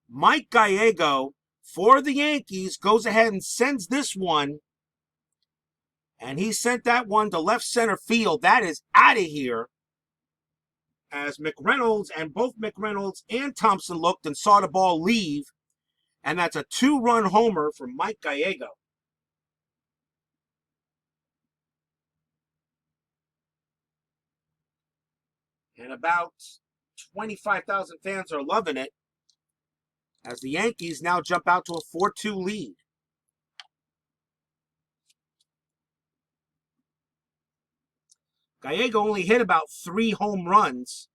Mike Gallego, for the Yankees, goes ahead and sends this one. And he sent that one to left center field. That is out of here. As McReynolds and Thompson looked and saw the ball leave. And that's a 2-run homer for Mike Gallego. And about 25,000 fans are loving it as the Yankees now jump out to a 4-2 lead. Gallego only hit about 3 home runs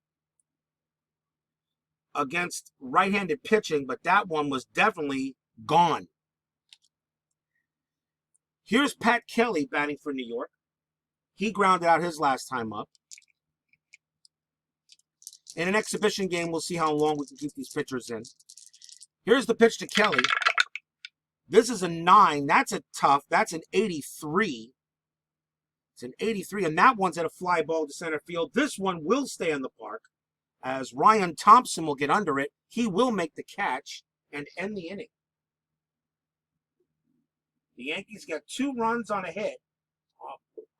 against right-handed pitching, but that one was definitely gone. Here's Pat Kelly batting for New York. He grounded out his last time up. In an exhibition game, we'll see how long we can keep these pitchers in. Here's the pitch to Kelly. This is a 9. That's a tough. That's an 83. It's an 83, and that one's at a fly ball to center field. This one will stay in the park, as Ryan Thompson will get under it. He will make the catch and end the inning. The Yankees got 2 runs on a hit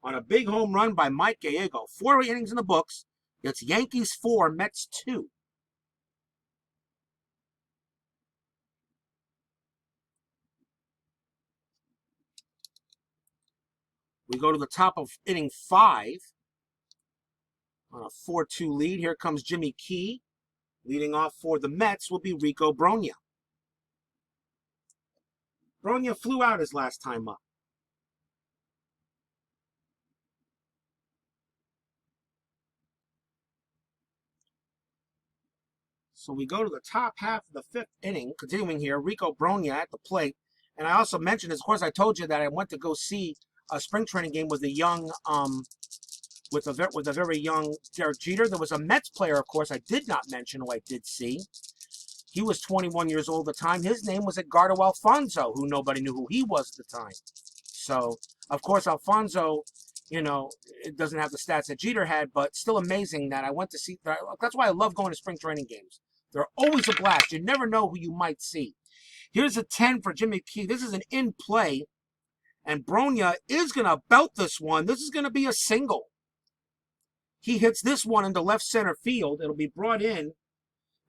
on a big home run by Mike Gallego. 4 innings in the books. It's Yankees 4, Mets 2. We go to the top of inning 5 on a 4-2 lead. Here comes Jimmy Key. Leading off for the Mets will be Rico Brogna. Brogna flew out his last time up. So we go to the top half of the 5th inning. Continuing here, Rico Brogna at the plate. And I also mentioned, of course, I told you that I went to go see a spring training game with a young, with a very young Derek Jeter. There was a Mets player, of course, I did not mention, who I did see. He was 21 years old at the time. His name was Edgardo Alfonzo, who nobody knew who he was at the time. So, of course, Alfonzo, you know, it doesn't have the stats that Jeter had, but still amazing that I went to see. That's why I love going to spring training games. They're always a blast. You never know who you might see. Here's a 10 for Jimmy Key. This is an in play, and Brogna is going to belt this one. This is going to be a single. He hits this one into left center field. It'll be brought in.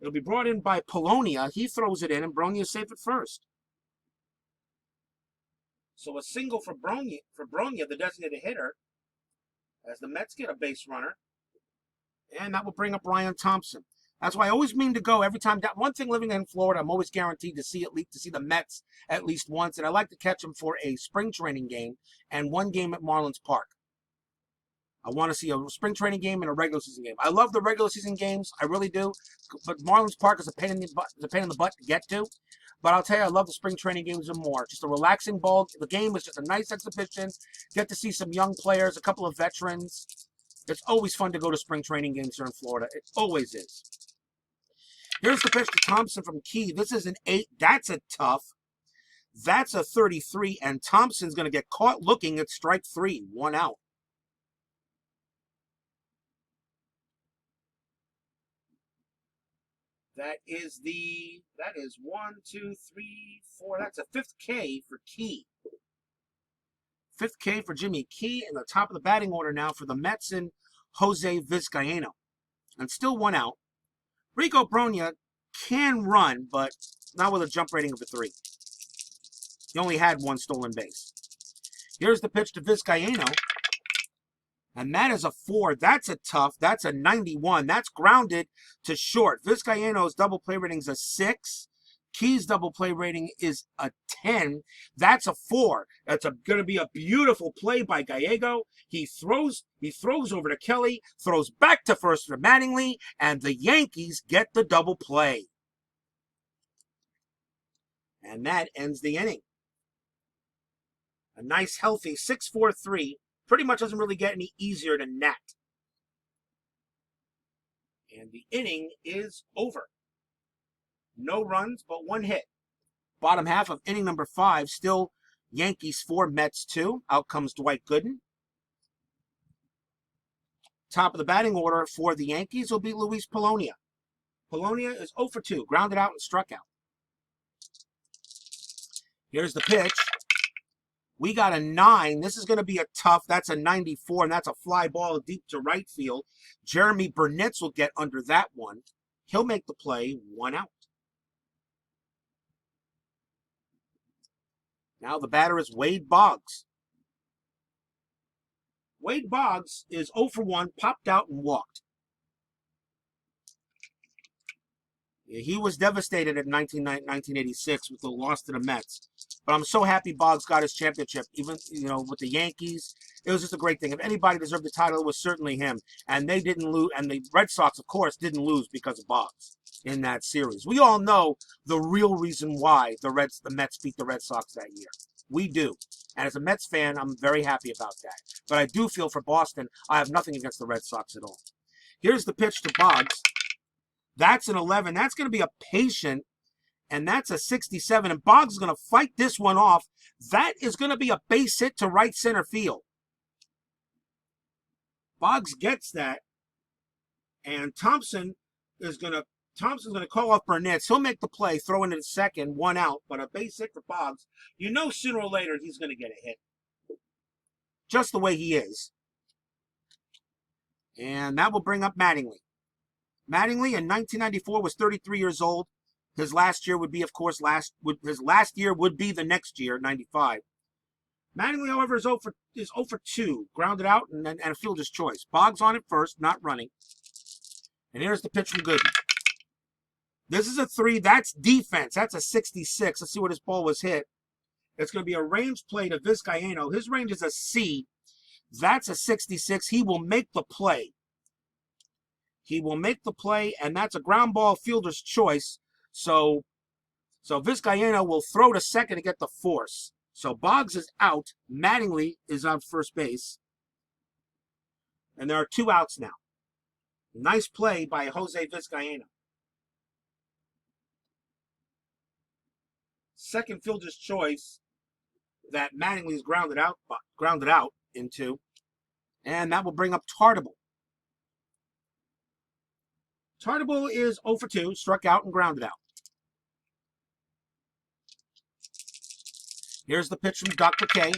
It'll be brought in by Polonia. He throws it in, and Brogna is safe at first. So a single for Brogna, the designated hitter, as the Mets get a base runner. And that will bring up Ryan Thompson. That's why I always mean to go every time. One thing, living in Florida, I'm always guaranteed to see the Mets at least once, and I like to catch them for a spring training game and one game at Marlins Park. I want to see a spring training game and a regular season game. I love the regular season games, I really do. But Marlins Park is a pain in the butt to get to. But I'll tell you, I love the spring training games and more. Just a relaxing ball. The game is just a nice exhibition. Get to see some young players, a couple of veterans. It's always fun to go to spring training games here in Florida. It always is. Here's the pitch to Thompson from Key. This is an 8. That's a tough. That's a 33, and Thompson's going to get caught looking at strike 3. 1 out. That is 1, 2, 3, 4. That's a fifth K for Key. Fifth K for Jimmy Key, and the top of the batting order now for the Mets and Jose Vizcaino. And still one out. Rico Brogna can run, but not with a jump rating of a 3. He only had one stolen base. Here's the pitch to Vizcaino. And that is a 4. That's a tough. That's a 91. That's grounded to short. Vizcaino's double play rating is a 6. Key's double play rating is a 10. That's a 4. That's going to be a beautiful play by Gallego. He throws over to Kelly, throws back to first for Mattingly, and the Yankees get the double play. And that ends the inning. A nice, healthy 6-4-3. Pretty much doesn't really get any easier than that. And the inning is over. No runs, but 1 hit. Bottom half of inning number 5, still Yankees 4, Mets 2. Out comes Dwight Gooden. Top of the batting order for the Yankees will be Luis Polonia. Polonia is 0 for 2, grounded out and struck out. Here's the pitch. We got a 9. This is going to be a tough. That's a 94, and that's a fly ball deep to right field. Jeremy Burnitz will get under that one. He'll make the play, 1 out. Now the batter is Wade Boggs. Wade Boggs is 0 for 1, popped out and walked. He was devastated in 1986 with the loss to the Mets. But I'm so happy Boggs got his championship, even, with the Yankees. It was just a great thing. If anybody deserved the title, it was certainly him. And they didn't lose. And the Red Sox, of course, didn't lose because of Boggs in that series. We all know the real reason why the Mets beat the Red Sox that year. We do. And as a Mets fan, I'm very happy about that. But I do feel for Boston, I have nothing against the Red Sox at all. Here's the pitch to Boggs. That's an 11. That's going to be a patient, and that's a 67. And Boggs is going to fight this one off. That is going to be a base hit to right center field. Boggs gets that, and Thompson's going to call off Burnitz. He'll make the play, throw into the second, 1 out, but a base hit for Boggs. Sooner or later he's going to get a hit. Just the way he is. And that will bring up Mattingly. Mattingly in 1994 was 33 years old. His last year would be, of course, his last year would be the next year, 95. Mattingly, however, is 0 for 2, grounded out and a fielder's choice. Boggs on it first, not running. And here's the pitch from Gooden. This is a 3. That's defense. That's a 66. Let's see where this ball was hit. It's going to be a range play to Vizcaino. His range is a C. That's a 66. He will make the play. He will make the play, and that's a ground ball, fielder's choice. So Vizcaino will throw to second to get the force. So Boggs is out. Mattingly is on first base. And there are 2 outs now. Nice play by Jose Vizcaino. Second fielder's choice that Mattingly is grounded out into. And that will bring up Tartabull. Tartabull is 0 for 2, struck out and grounded out. Here's the pitch from Dr. K.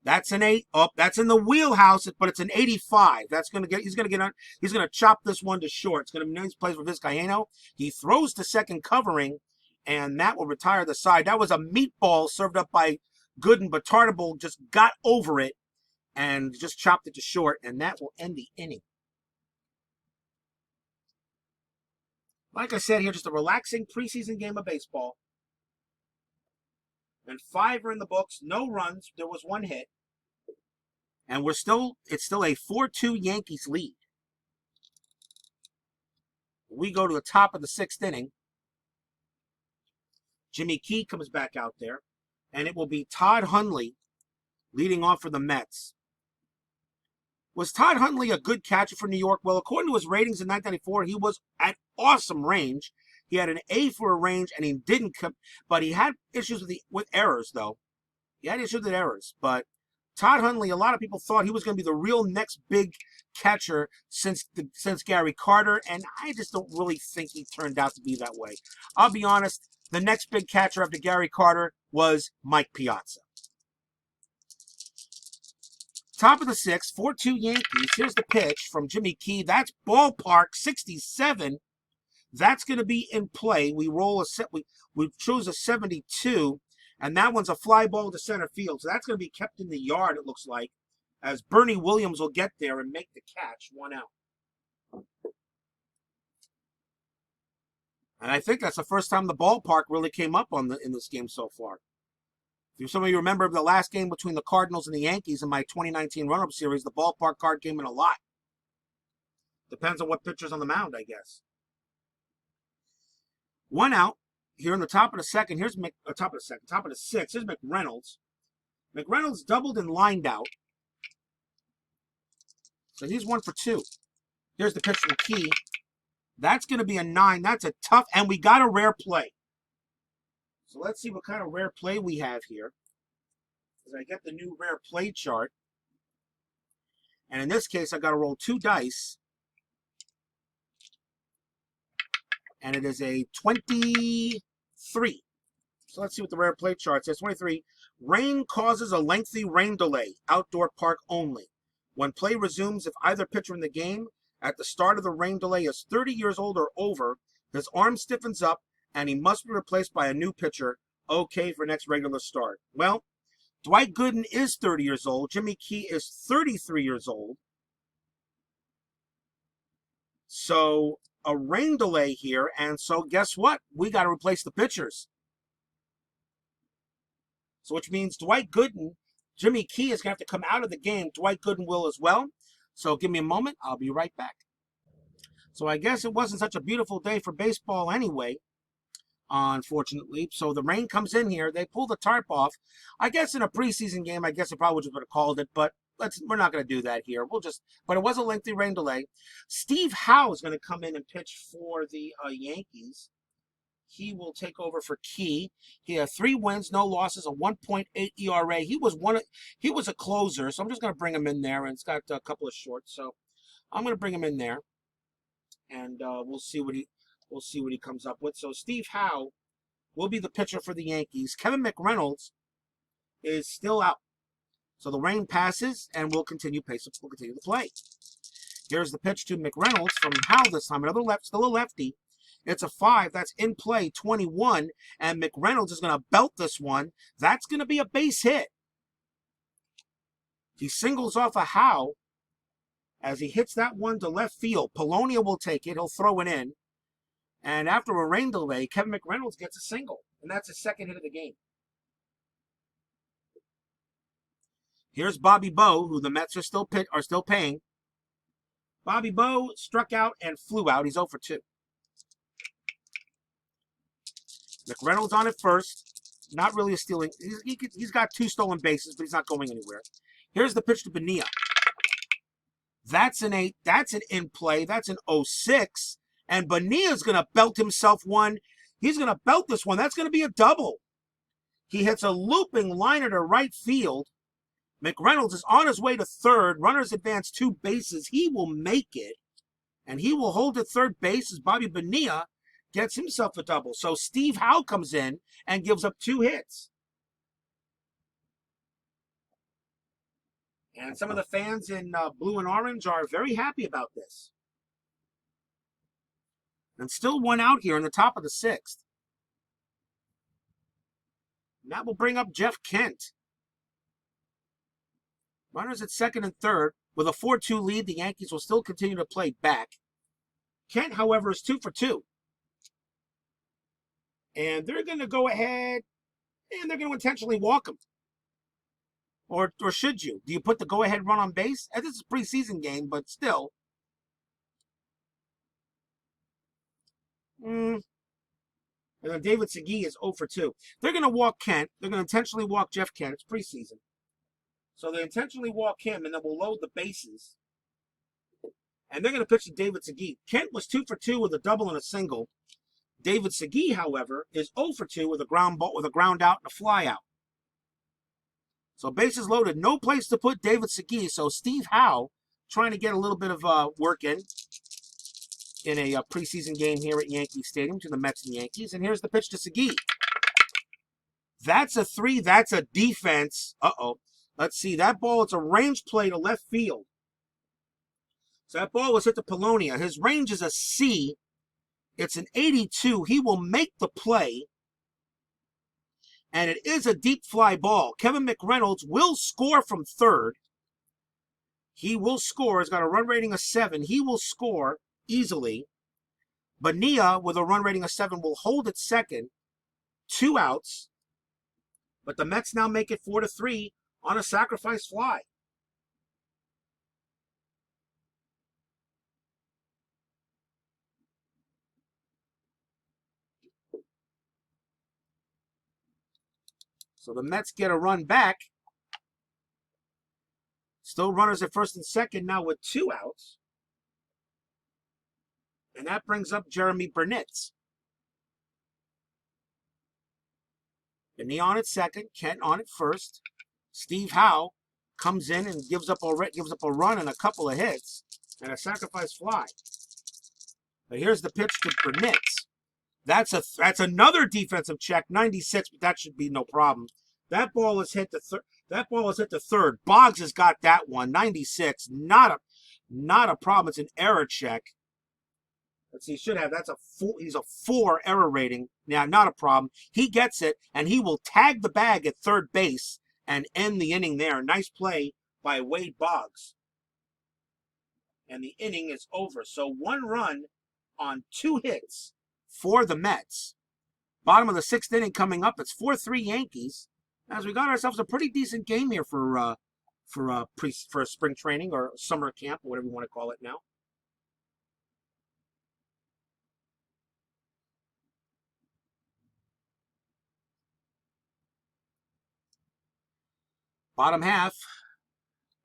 That's an 8. Oh, that's in the wheelhouse, but it's an 85. He's going to chop this one to short. It's going to be a nice play for Vizcaino. He throws to second covering, and that will retire the side. That was a meatball served up by Gooden, but Tartabull just got over it and just chopped it to short, and that will end the inning. Like I said here, just a relaxing preseason game of baseball. And 5 are in the books, no runs. There was 1 hit. And it's still a 4-2 Yankees lead. We go to the top of the 6th inning. Jimmy Key comes back out there. And it will be Todd Hundley leading off for the Mets. Was Todd Hundley a good catcher for New York? Well, according to his ratings in 1994, he was at awesome range. He had an A for a range, and he didn't come, but he had issues with errors, though. He had issues with errors, but Todd Hundley, a lot of people thought he was going to be the real next big catcher since Gary Carter, and I just don't really think he turned out to be that way. I'll be honest, the next big catcher after Gary Carter was Mike Piazza. Top of the sixth, 4-2 Yankees. Here's the pitch from Jimmy Key. That's ballpark 67. That's going to be in play. We choose a 72, and that one's a fly ball to center field. So that's going to be kept in the yard, it looks like, as Bernie Williams will get there and make the catch, 1 out. And I think that's the first time the ballpark really came up in this game so far. If some of you remember the last game between the Cardinals and the Yankees in my 2019 run-up series, the ballpark card came in a lot. Depends on what pitcher's on the mound, I guess. 1 out. Here in the top of the second, top of the sixth, here's McReynolds. McReynolds doubled and lined out. So he's 1 for 2. Here's the pitch from Key. That's going to be a 9. That's a tough, and we got a rare play. So let's see what kind of rare play we have here. As I get the new rare play chart. And in this case, I got to roll 2 dice. And it is a 23. So let's see what the rare play chart says. 23. Rain causes a lengthy rain delay. Outdoor park only. When play resumes, if either pitcher in the game at the start of the rain delay is 30 years old or over, his arm stiffens up, and he must be replaced by a new pitcher. Okay for next regular start. Well, Dwight Gooden is 30 years old. Jimmy Key is 33 years old. So a rain delay here, and so guess what? We got to replace the pitchers. So which means Dwight Gooden, Jimmy Key is going to have to come out of the game. Dwight Gooden will as well. So give me a moment. I'll be right back. So I guess it wasn't such a beautiful day for baseball anyway, unfortunately. So the rain comes in here. They pull the tarp off. I guess in a preseason game, I guess I probably would have called it, but we're not going to do that here. But it was a lengthy rain delay. Steve Howe is going to come in and pitch for the Yankees. He will take over for Key. He had 3 wins, no losses, a 1.8 ERA. He was a closer, so I'm just going to bring him in there, and it's got a couple of shorts, so I'm going to bring him in there, and we'll see what he comes up with. So Steve Howe will be the pitcher for the Yankees. Kevin McReynolds is still out. So the rain passes, and we'll continue the play. Here's the pitch to McReynolds from Howe this time. Still a lefty. It's a 5. That's in play, 21. And McReynolds is going to belt this one. That's going to be a base hit. He singles off a Howe as he hits that one to left field. Polonia will take it. He'll throw it in. And after a rain delay, Kevin McReynolds gets a single. And that's his second hit of the game. Here's Bobby Bowe, who the Mets are still paying. Bobby Bowe struck out and flew out. He's 0 for 2. McReynolds on at first. Not really a stealing. He's got 2 stolen bases, but he's not going anywhere. Here's the pitch to Bonilla. That's an 8. That's an in play. That's an 0-6. And Bonilla's going to belt himself one. He's going to belt this one. That's going to be a double. He hits a looping liner to right field. McReynolds is on his way to third. Runners advance 2 bases. He will make it. And he will hold at third base as Bobby Bonilla gets himself a double. So Steve Howe comes in and gives up 2 hits. And some of the fans in blue and orange are very happy about this. And still 1 out here in the top of the 6th. And that will bring up Jeff Kent. Runners at second and third. With a 4-2 lead, the Yankees will still continue to play back. Kent, however, is 2 for 2. And they're going to go ahead and they're going to intentionally walk him. Or should you? Do you put the go-ahead run on base? And this is a preseason game, but still. And then David Segui is 0 for 2. They're going to walk Kent. They're going to intentionally walk Jeff Kent. It's preseason. So they intentionally walk him, and then we'll load the bases. And they're going to pitch to David Segui. Kent was 2 for 2 with a double and a single. David Segui, however, is 0 for 2 with a ground out and a fly out. So bases loaded, no place to put David Segui. So Steve Howe trying to get a little bit of work in a preseason game here at Yankee Stadium to the Mets and Yankees. And here's the pitch to Segui. That's a 3. That's a defense. Uh-oh. Let's see. That ball, it's a range play to left field. So that ball was hit to Polonia. His range is a C. It's an 82. He will make the play. And it is a deep fly ball. Kevin McReynolds will score from third. He will score. He's got a run rating of 7. He will score easily. Bonilla, with a run rating of 7, will hold at second. 2 outs. But the Mets now make it 4-3 on a sacrifice fly. So the Mets get a run back. Still runners at first and second now with 2 outs. And that brings up Jeremy Burnitz. Benny on at second, Kent on at first. Steve Howe comes in and gives up a run and a couple of hits and a sacrifice fly. But here's the pitch to Burnitz. That's another defensive check, 96, but that should be no problem. That ball is hit to third. Boggs has got that one, 96. Not a problem. It's an error check. Let's see, he should have. That's a 4. He's a 4 error rating. Now, not a problem. He gets it, and he will tag the bag at third base and end the inning there. Nice play by Wade Boggs. And the inning is over. So 1 run on 2 hits for the Mets. Bottom of the 6th inning coming up. It's 4-3 Yankees. As we got ourselves a pretty decent game here for spring training or summer camp, or whatever you want to call it now. Bottom half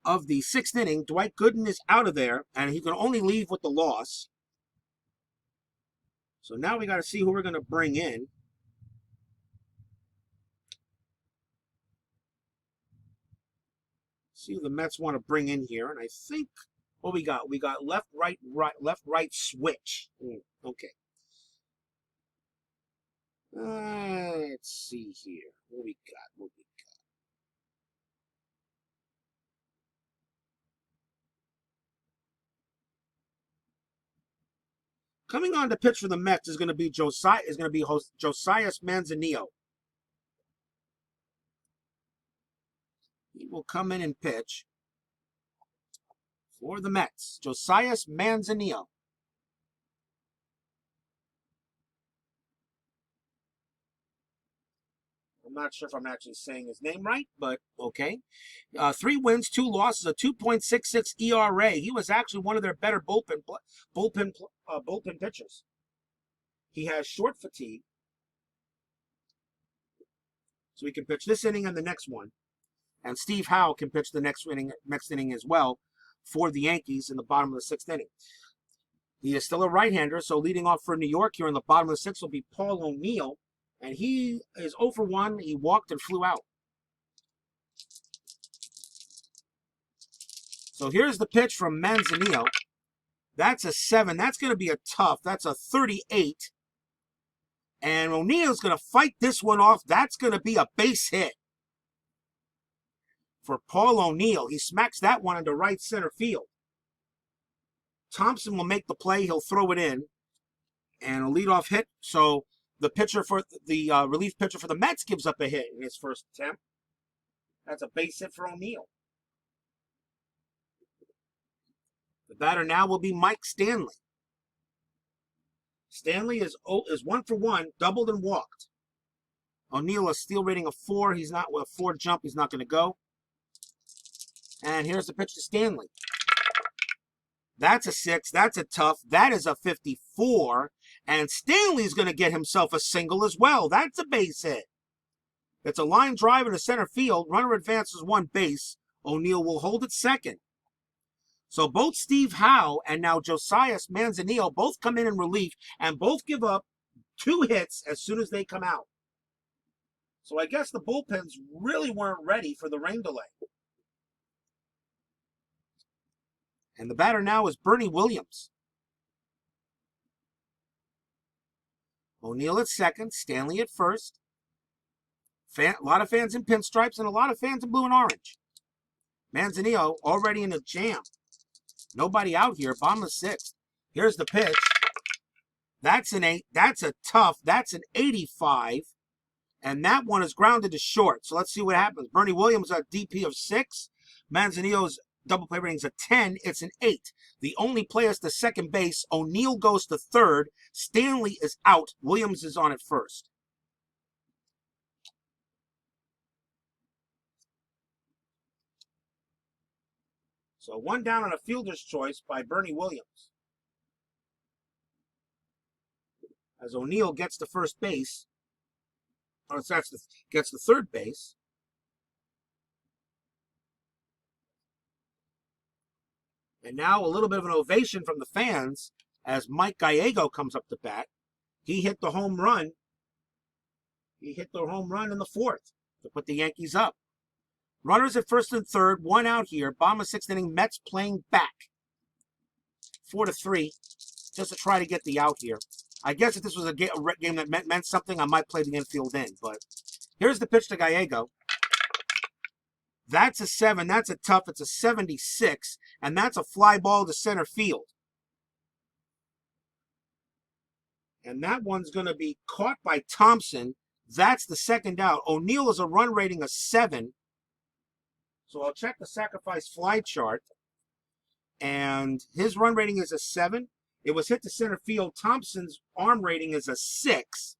of the 6th inning, Dwight Gooden is out of there, and he can only leave with the loss. So now we got to see who we're going to bring in. See who the Mets want to bring in here, and I think what we got left, right switch. Okay. Let's see here. What we got? Coming on to pitch for the Mets is going to be Josias Manzanillo. He will come in and pitch for the Mets. Josias Manzanillo. I'm not sure if I'm actually saying his name right, but okay. 3 wins, 2 losses, a 2.66 ERA. He was actually one of their better bullpen pitchers. He has short fatigue, so he can pitch this inning and the next one. And Steve Howe can pitch the next inning as well for the Yankees in the bottom of the 6th inning. He is still a right-hander, so leading off for New York here in the bottom of the 6th will be Paul O'Neill. And he is 0 for 1. He walked and flew out. So here's the pitch from Manzanillo. That's a 7. That's going to be a tough. That's a 38. And O'Neill's going to fight this one off. That's going to be a base hit for Paul O'Neill. He smacks that one into right center field. Thompson will make the play. He'll throw it in. And a leadoff hit. So the pitcher for the relief pitcher for the Mets gives up a hit in his first attempt. That's a base hit for O'Neill. The batter now will be Mike Stanley. Stanley is 1 for 1, doubled and walked. O'Neill a steal rating of 4. He's not with a 4 jump. He's not going to go. And here's the pitch to Stanley. That's a 6. That's a tough. That is a 54. And Stanley's going to get himself a single as well. That's a base hit. It's a line drive into center field. Runner advances 1 base. O'Neill will hold at second. So both Steve Howe and now Josias Manzanillo both come in relief and both give up 2 hits as soon as they come out. So I guess the bullpens really weren't ready for the rain delay. And the batter now is Bernie Williams. O'Neill at second, Stanley at first. A lot of fans in pinstripes and a lot of fans in blue and orange. Manzanillo already in a jam. Nobody out here, bottom of sixth. Here's the pitch. That's an 8. That's a tough. That's an 85. And that one is grounded to short. So let's see what happens. Bernie Williams a DP of 6. Manzanillo's double play rating is a 10. It's an 8. The only player is to second base. O'Neill goes to third. Stanley is out. Williams is on at first. So one down on a fielder's choice by Bernie Williams. As O'Neill gets to first base, or gets to third base. And now a little bit of an ovation from the fans as Mike Gallego comes up to bat. He hit the home run. He hit the home run in the fourth to put the Yankees up. Runners at first and third, one out here. Bottom of sixth inning, Mets playing back. 4-3, just to try to get the out here. I guess if this was a game that meant something, I might play the infield in. But here's the pitch to Gallego. That's a 7. That's a tough. It's a 76. And that's a fly ball to center field. And that one's going to be caught by Thompson. That's the second out. O'Neill is a run rating of 7. So I'll check the sacrifice fly chart. And his run rating is a 7. It was hit to center field. Thompson's arm rating is a 6.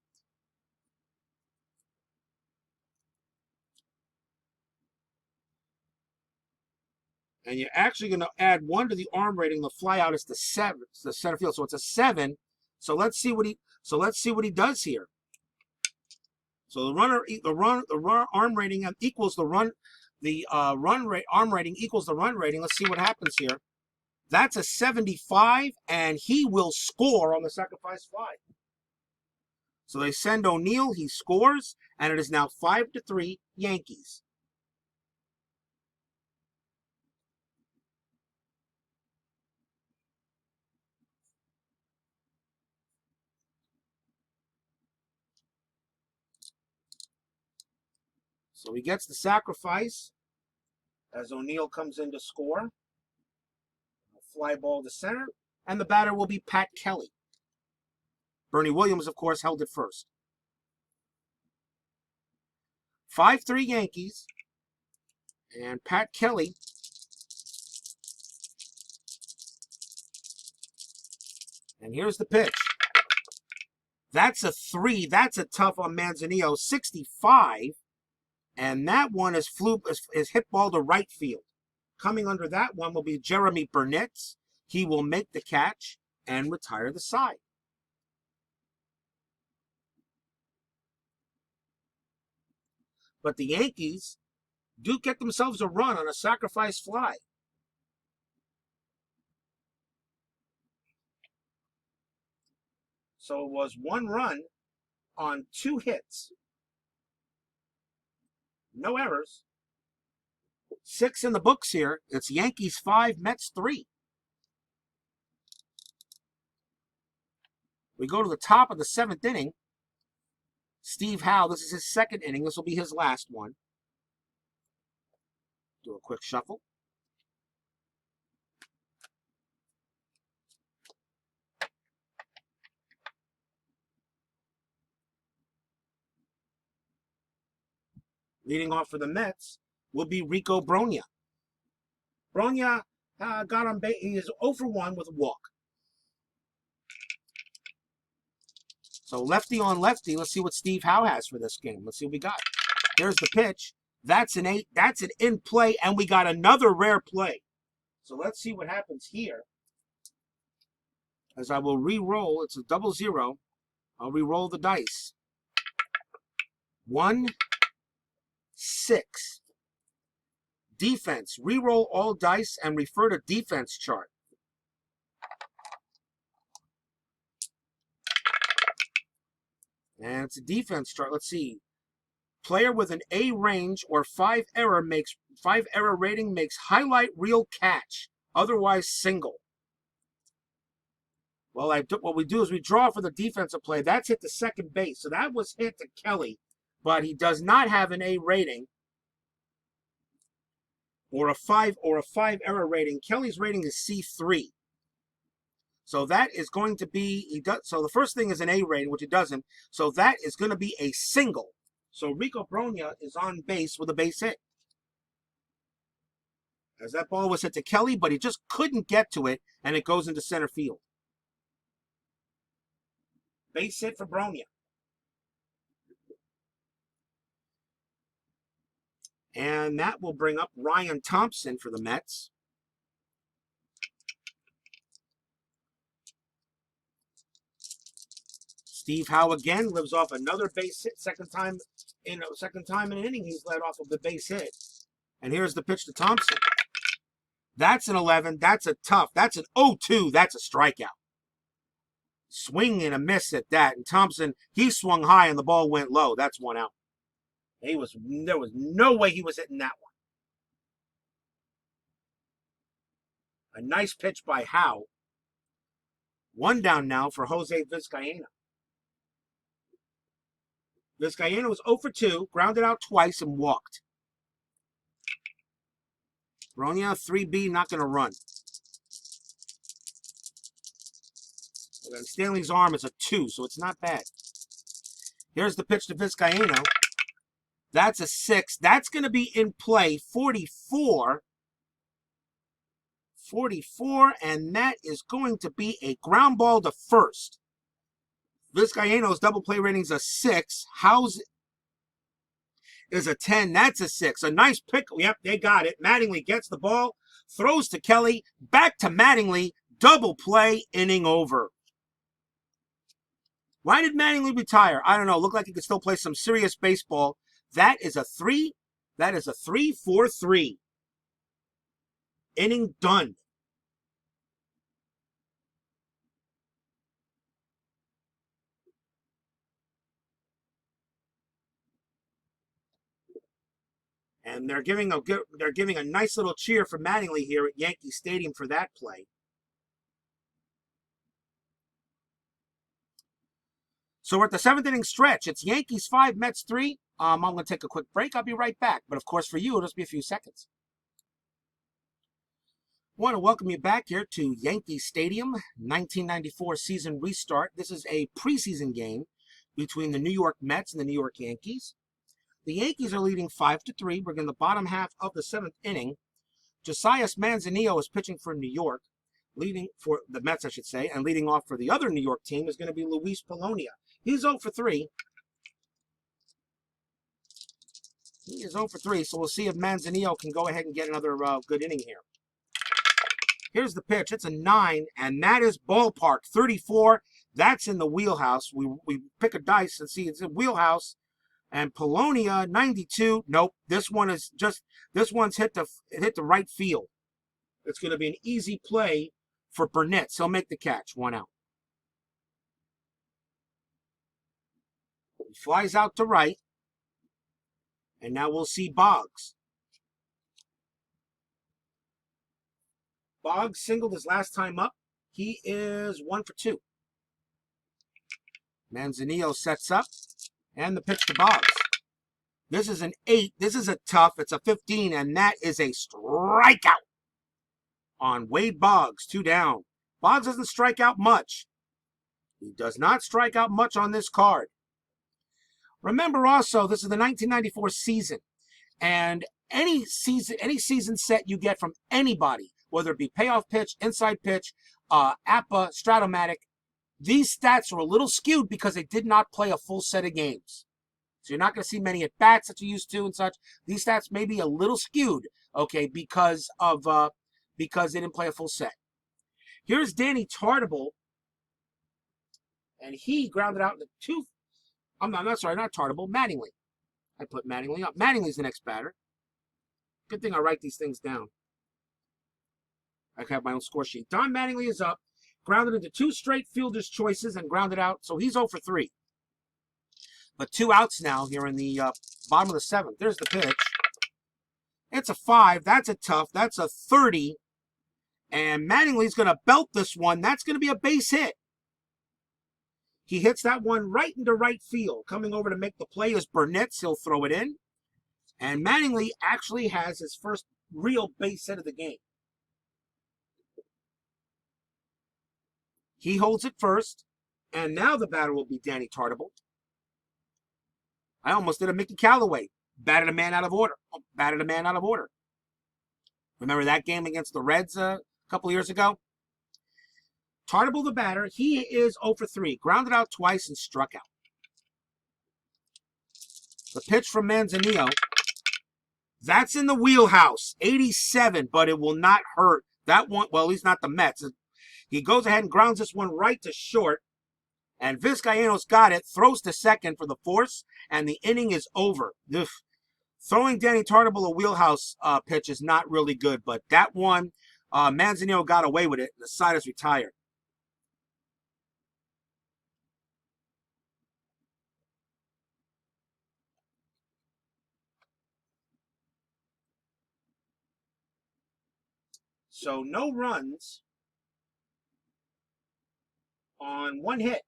And you're actually going to add 1 to the arm rating. The fly out is the 7, the center field. So it's a 7. So let's see what he does here. So the arm rating equals the arm rating equals the run rating. Let's see what happens here. That's a 75, and he will score on the sacrifice fly. So they send O'Neill, he scores, and it is now 5-3 Yankees. So he gets the sacrifice as O'Neill comes in to score. Fly ball to center, and the batter will be Pat Kelly. Bernie Williams, of course, held it first. 5-3 Yankees, and Pat Kelly and here's the pitch. That's a 3. That's a tough on Manzanillo. 65, and that one is hit ball to right field. Coming under that one will be Jeremy Burnett. He will make the catch and retire the side. But the Yankees do get themselves a run on a sacrifice fly. So it was 1 run on 2 hits. No errors. 6 in the books here. It's Yankees 5, Mets 3. We go to the top of the 7th inning. Steve Howe, this is his 2nd inning. This will be his last one. Do a quick shuffle. Leading off for the Mets will be Rico Brogna. Brogna got on base. He is 0 for 1 with a walk. So lefty on lefty. Let's see what Steve Howe has for this game. Let's see what we got. There's the pitch. That's an 8. That's an in play, and we got another rare play. So let's see what happens here. As I will re-roll. It's a 0-0. I'll re-roll the dice. 1, 6. Defense. Re-roll all dice and refer to defense chart. And it's a defense chart. Let's see. Player with an A range or 5-error rating makes highlight reel catch, otherwise single. Well, what we do is we draw for the defensive play. That's hit to second base. So that was hit to Kelly, but he does not have an A rating or a 5-error rating. Kelly's rating is C3. So that is going to be, so the first thing is an A rating, which it doesn't. So that is going to be a single. So Rico Brogna is on base with a base hit. As that ball was hit to Kelly, but he just couldn't get to it, and it goes into center field. Base hit for Brogna. And that will bring up Ryan Thompson for the Mets. Steve Howe again lives off another base hit. Second time in an inning he's led off of the base hit. And here's the pitch to Thompson. That's an 11. That's a tough. That's an 0-2. That's a strikeout. Swing and a miss at that. And Thompson, he swung high and the ball went low. That's one out. There was no way he was hitting that one. A nice pitch by Howe. One down now for Jose Vizcaino. Vizcaino was 0 for 2, grounded out twice and walked. Brogna, 3B, not going to run. Stanley's arm is a 2, so it's not bad. Here's the pitch to Vizcaino. That's a 6. That's going to be in play, 44. 44, and that is going to be a ground ball to first. Vizcaino's double play rating's a 6. Howe's is a 10. That's a 6. A nice pick. Yep, they got it. Mattingly gets the ball, throws to Kelly, back to Mattingly. Double play, inning over. Why did Mattingly retire? I don't know. Looked like he could still play some serious baseball. That is a 3. That is a 3-4-3. Inning done. And they're giving a nice little cheer for Mattingly here at Yankee Stadium for that play. So we're at the 7th inning stretch. It's Yankees 5, Mets 3. I'm going to take a quick break. I'll be right back. But of course, for you, it'll just be a few seconds. I want to welcome you back here to Yankee Stadium, 1994 season restart. This is a preseason game between the New York Mets and the New York Yankees. The Yankees are leading 5-3. We're in the bottom half of the 7th inning. Josias Manzanillo is pitching for New York, leading for the Mets, I should say, and leading off for the other New York team is going to be Luis Polonia. He's 0 for 3. He is 0 for 3, so we'll see if Manzanillo can go ahead and get another good inning here. Here's the pitch. It's a 9, and that is ballpark. 34, that's in the wheelhouse. We pick a dice and see it's in wheelhouse. And Polonia, 92. Nope, this one's hit the right field. It's going to be an easy play for Burnett. So he'll make the catch. 1 out. He flies out to right. And now we'll see Boggs. Boggs singled his last time up. He is 1 for 2. Manzanillo sets up. And the pitch to Boggs. This is an 8. This is a tough. It's a 15, and that is a strikeout on Wade Boggs. 2 down. Boggs doesn't strike out much. He does not strike out much on this card. Remember also, this is the 1994 season, and any season set you get from anybody, whether it be payoff pitch, inside pitch, APA, Stratomatic, these stats are a little skewed because they did not play a full set of games. So you're not going to see many at-bats that you used to and such. These stats may be a little skewed, okay, because they didn't play a full set. Here's Danny Tartable, and he grounded out in the 2. I'm not Tartable, Mattingly. I put Mattingly up. Mattingly's the next batter. Good thing I write these things down. I have my own score sheet. Don Mattingly is up. Grounded into 2 straight fielder's choices and grounded out, so he's 0 for 3. But 2 outs now here in the bottom of the 7th. There's the pitch. It's a 5. That's a tough. That's a 30. And Mattingly's going to belt this one. That's going to be a base hit. He hits that one right into right field. Coming over to make the play is Burnett. He'll throw it in. And Mattingly actually has his first real base hit of the game. He holds it first. And now the batter will be Danny Tartabull. I almost did a Mickey Callaway. Batted a man out of order. Batted a man out of order. Remember that game against the Reds a couple years ago? Tartabull, the batter, he is 0 for 3. Grounded out twice and struck out. The pitch from Manzanillo. That's in the wheelhouse. 87, but it will not hurt. That one, well, at least not the Mets. He goes ahead and grounds this one right to short. And Vizcaíno's got it, throws to second for the force, and the inning is over. Ugh. Throwing Danny Tartabull a wheelhouse pitch is not really good, but that one, Manzanillo got away with it. The side is retired. So no runs on 1 hit.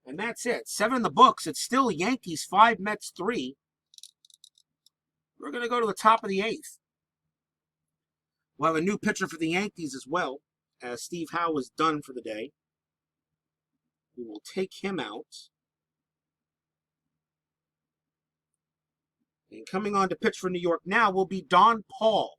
And that's it. 7 in the books. It's still Yankees 5, Mets 3. We're going to go to the top of the 8th. We'll have a new pitcher for the Yankees as well, as Steve Howe is done for the day. We will take him out. And coming on to pitch for New York now will be Don Paul.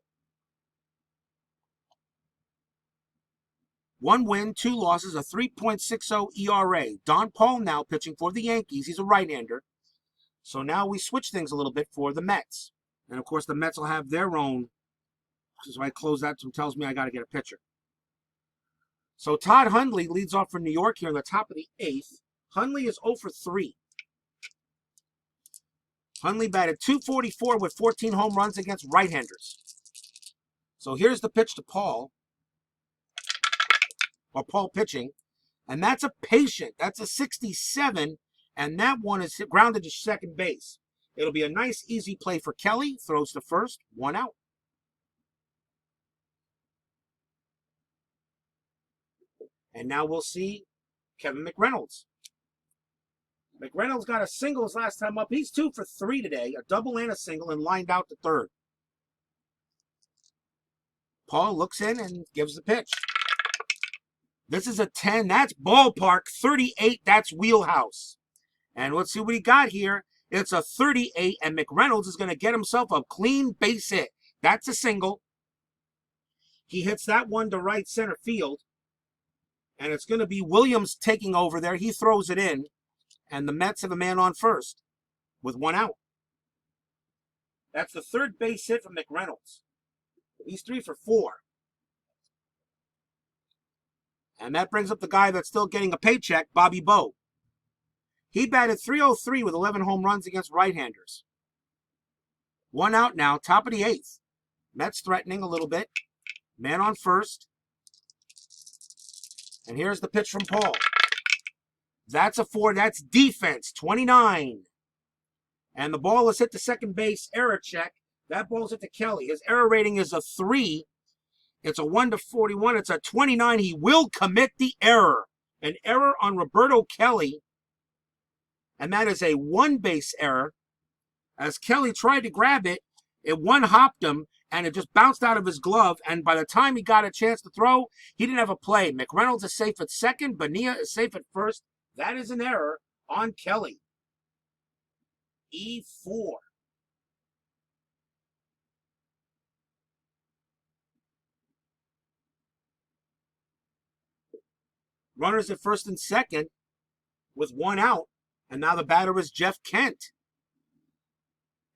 1 win, 2 losses, a 3.60 ERA. Don Paul now pitching for the Yankees. He's a right-hander. So now we switch things a little bit for the Mets. And, of course, the Mets will have their own. So I close that, so it tells me I got to get a pitcher. So Todd Hundley leads off for New York here in the top of the 8th. Hundley is 0 for 3. Hundley batted .244 with 14 home runs against right-handers. So here's the pitch to Paul. Or Paul pitching. And that's a patient. That's a 67. And that one is grounded to second base. It'll be a nice, easy play for Kelly. Throws to first. 1 out. And now we'll see Kevin McReynolds. McReynolds got a single his last time up. He's 2 for 3 today. A double and a single and lined out to third. Paul looks in and gives the pitch. This is a 10. That's ballpark. 38. That's wheelhouse. And let's see what he got here. It's a 38, and McReynolds is going to get himself a clean base hit. That's a single. He hits that one to right center field. And it's going to be Williams taking over there. He throws it in. And the Mets have a man on first with 1 out. That's the 3rd base hit from McReynolds. He's 3 for 4. And that brings up the guy that's still getting a paycheck, Bobby Bowe. He batted .303 with 11 home runs against right-handers. 1 out now, top of the 8th. Mets threatening a little bit. Man on first. And here's the pitch from Paul. That's a 4. That's defense, 29. And the ball is hit to second base, error check. That ball's hit to Kelly. His error rating is a 3. It's a 1 to 41. It's a 29. He will commit the error. An error on Roberto Kelly. And that is a 1 base error. As Kelly tried to grab it, it one-hopped him, and it just bounced out of his glove. And by the time he got a chance to throw, he didn't have a play. McReynolds is safe at second. Bonilla is safe at first. That is an error on Kelly. E4. Runners at first and second with 1 out. And now the batter is Jeff Kent.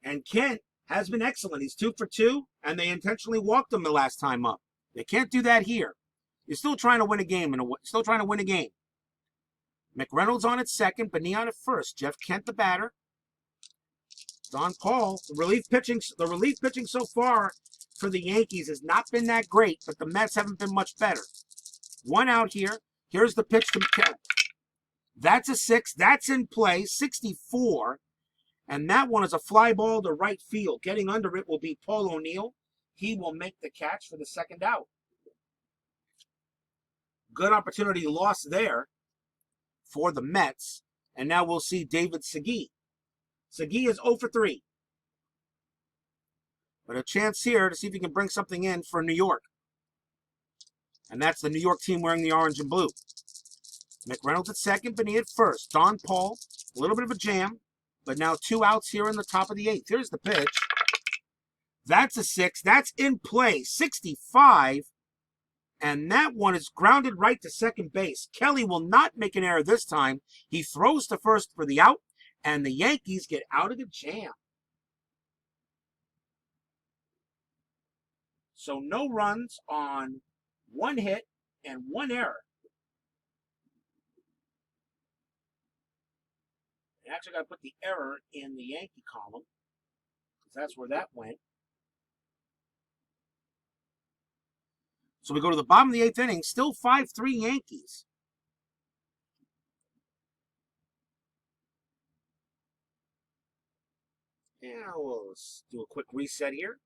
And Kent has been excellent. He's 2 for 2, and they intentionally walked him the last time up. They can't do that here. You're still trying to win a game. McReynolds on at second, Bonilla on at first. Jeff Kent the batter. Don Paul. The relief pitching so far for the Yankees has not been that great, but the Mets haven't been much better. 1 out here. Here's the pitch to Kent. That's a 6. That's in play, 64. And that one is a fly ball to right field. Getting under it will be Paul O'Neill. He will make the catch for the second out. Good opportunity lost there for the Mets. And now we'll see David Segui. Segui is 0 for 3. But a chance here to see if he can bring something in for New York. And that's the New York team wearing the orange and blue. McReynolds at second, Benny at first. Don Paul, a little bit of a jam. But now 2 outs here in the top of the 8th. Here's the pitch. That's a 6. That's in play, 65. And that one is grounded right to second base. Kelly will not make an error this time. He throws to first for the out, and the Yankees get out of the jam. So no runs on 1 hit and 1 error. I actually got to put the error in the Yankee column, because that's where that went. So we go to the bottom of the 8th inning, still 5-3 Yankees. Yeah, we'll do a quick reset here.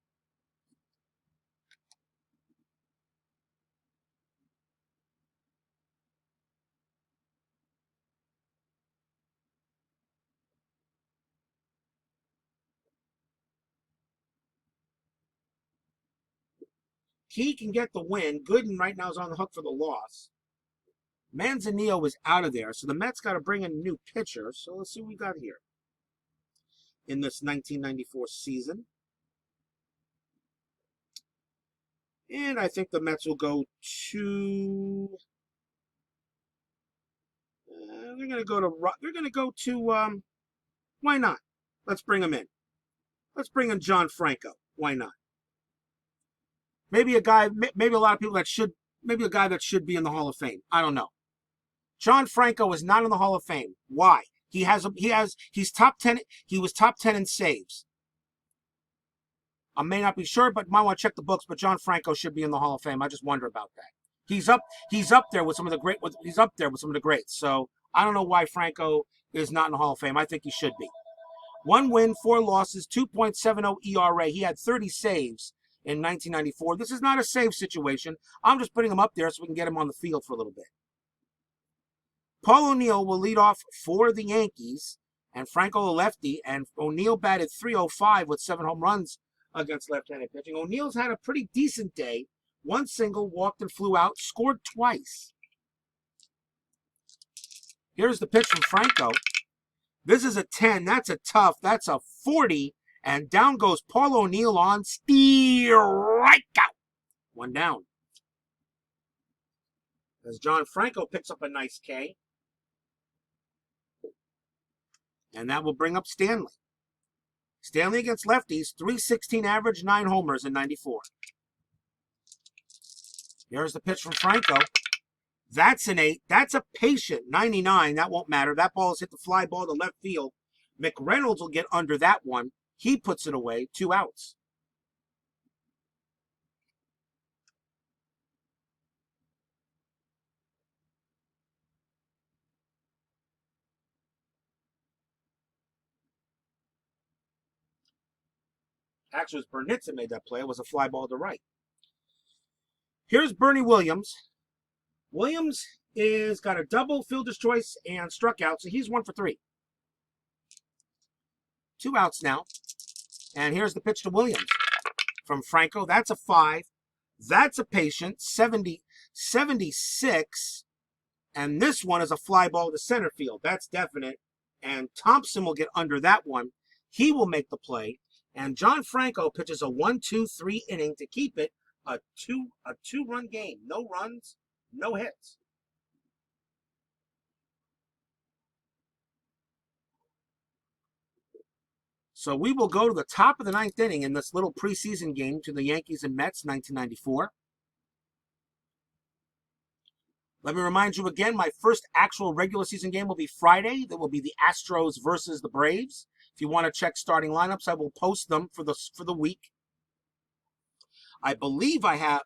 He can get the win. Gooden right now is on the hook for the loss. Manzanillo is out of there, so the Mets got to bring in a new pitcher. So let's see what we got here in this 1994 season. And I think the Mets will go to. They're going to go to. Why not? Let's bring him in. Let's bring in John Franco. Why not? Maybe a guy. Maybe a lot of people that should. Maybe a guy that should be in the Hall of Fame. I don't know. John Franco is not in the Hall of Fame. Why? He's top 10. He was top 10 in saves. I may not be sure, but might want to check the books. But John Franco should be in the Hall of Fame. I just wonder about that. He's up there with some of the great. He's up there with some of the greats. So I don't know why Franco is not in the Hall of Fame. I think he should be. 1 win, 4 losses, 2.70 ERA. He had 30 saves in 1994. This is not a save situation. I'm just putting him up there so we can get him on the field for a little bit. Paul O'Neill will lead off for the Yankees, and Franco a lefty, and O'Neill batted .305 with 7 home runs against left-handed pitching. O'Neill's had a pretty decent day. 1 single, walked and flew out, scored twice. Here's the pitch from Franco. This is a 10. That's a tough. That's a 40. And down goes Paul O'Neill on strikeout. 1 down. As John Franco picks up a nice K. And that will bring up Stanley. Stanley against lefties, .316 average, 9 homers in 94. Here's the pitch from Franco. That's an 8. That's a patient 99. That won't matter. That ball has hit the fly ball to left field. McReynolds will get under that one. He puts it away. 2 outs. Actually, it was Burnitz made that play. It was a fly ball to right. Here's Bernie Williams. Williams is got a double, fielder's choice, and struck out, so he's 1 for 3. 2 outs now. And here's the pitch to Williams from Franco. That's a 5. That's a patient, 76. And this one is a fly ball to center field. That's definite. And Thompson will get under that one. He will make the play. And John Franco pitches a 1-2-3 inning to keep it a 2-run game. No runs, no hits. So we will go to the top of the 9th inning in this little preseason game to the Yankees and Mets, 1994. Let me remind you again, my first actual regular season game will be Friday. That will be the Astros versus the Braves. If you want to check starting lineups, I will post them for the week. I believe I've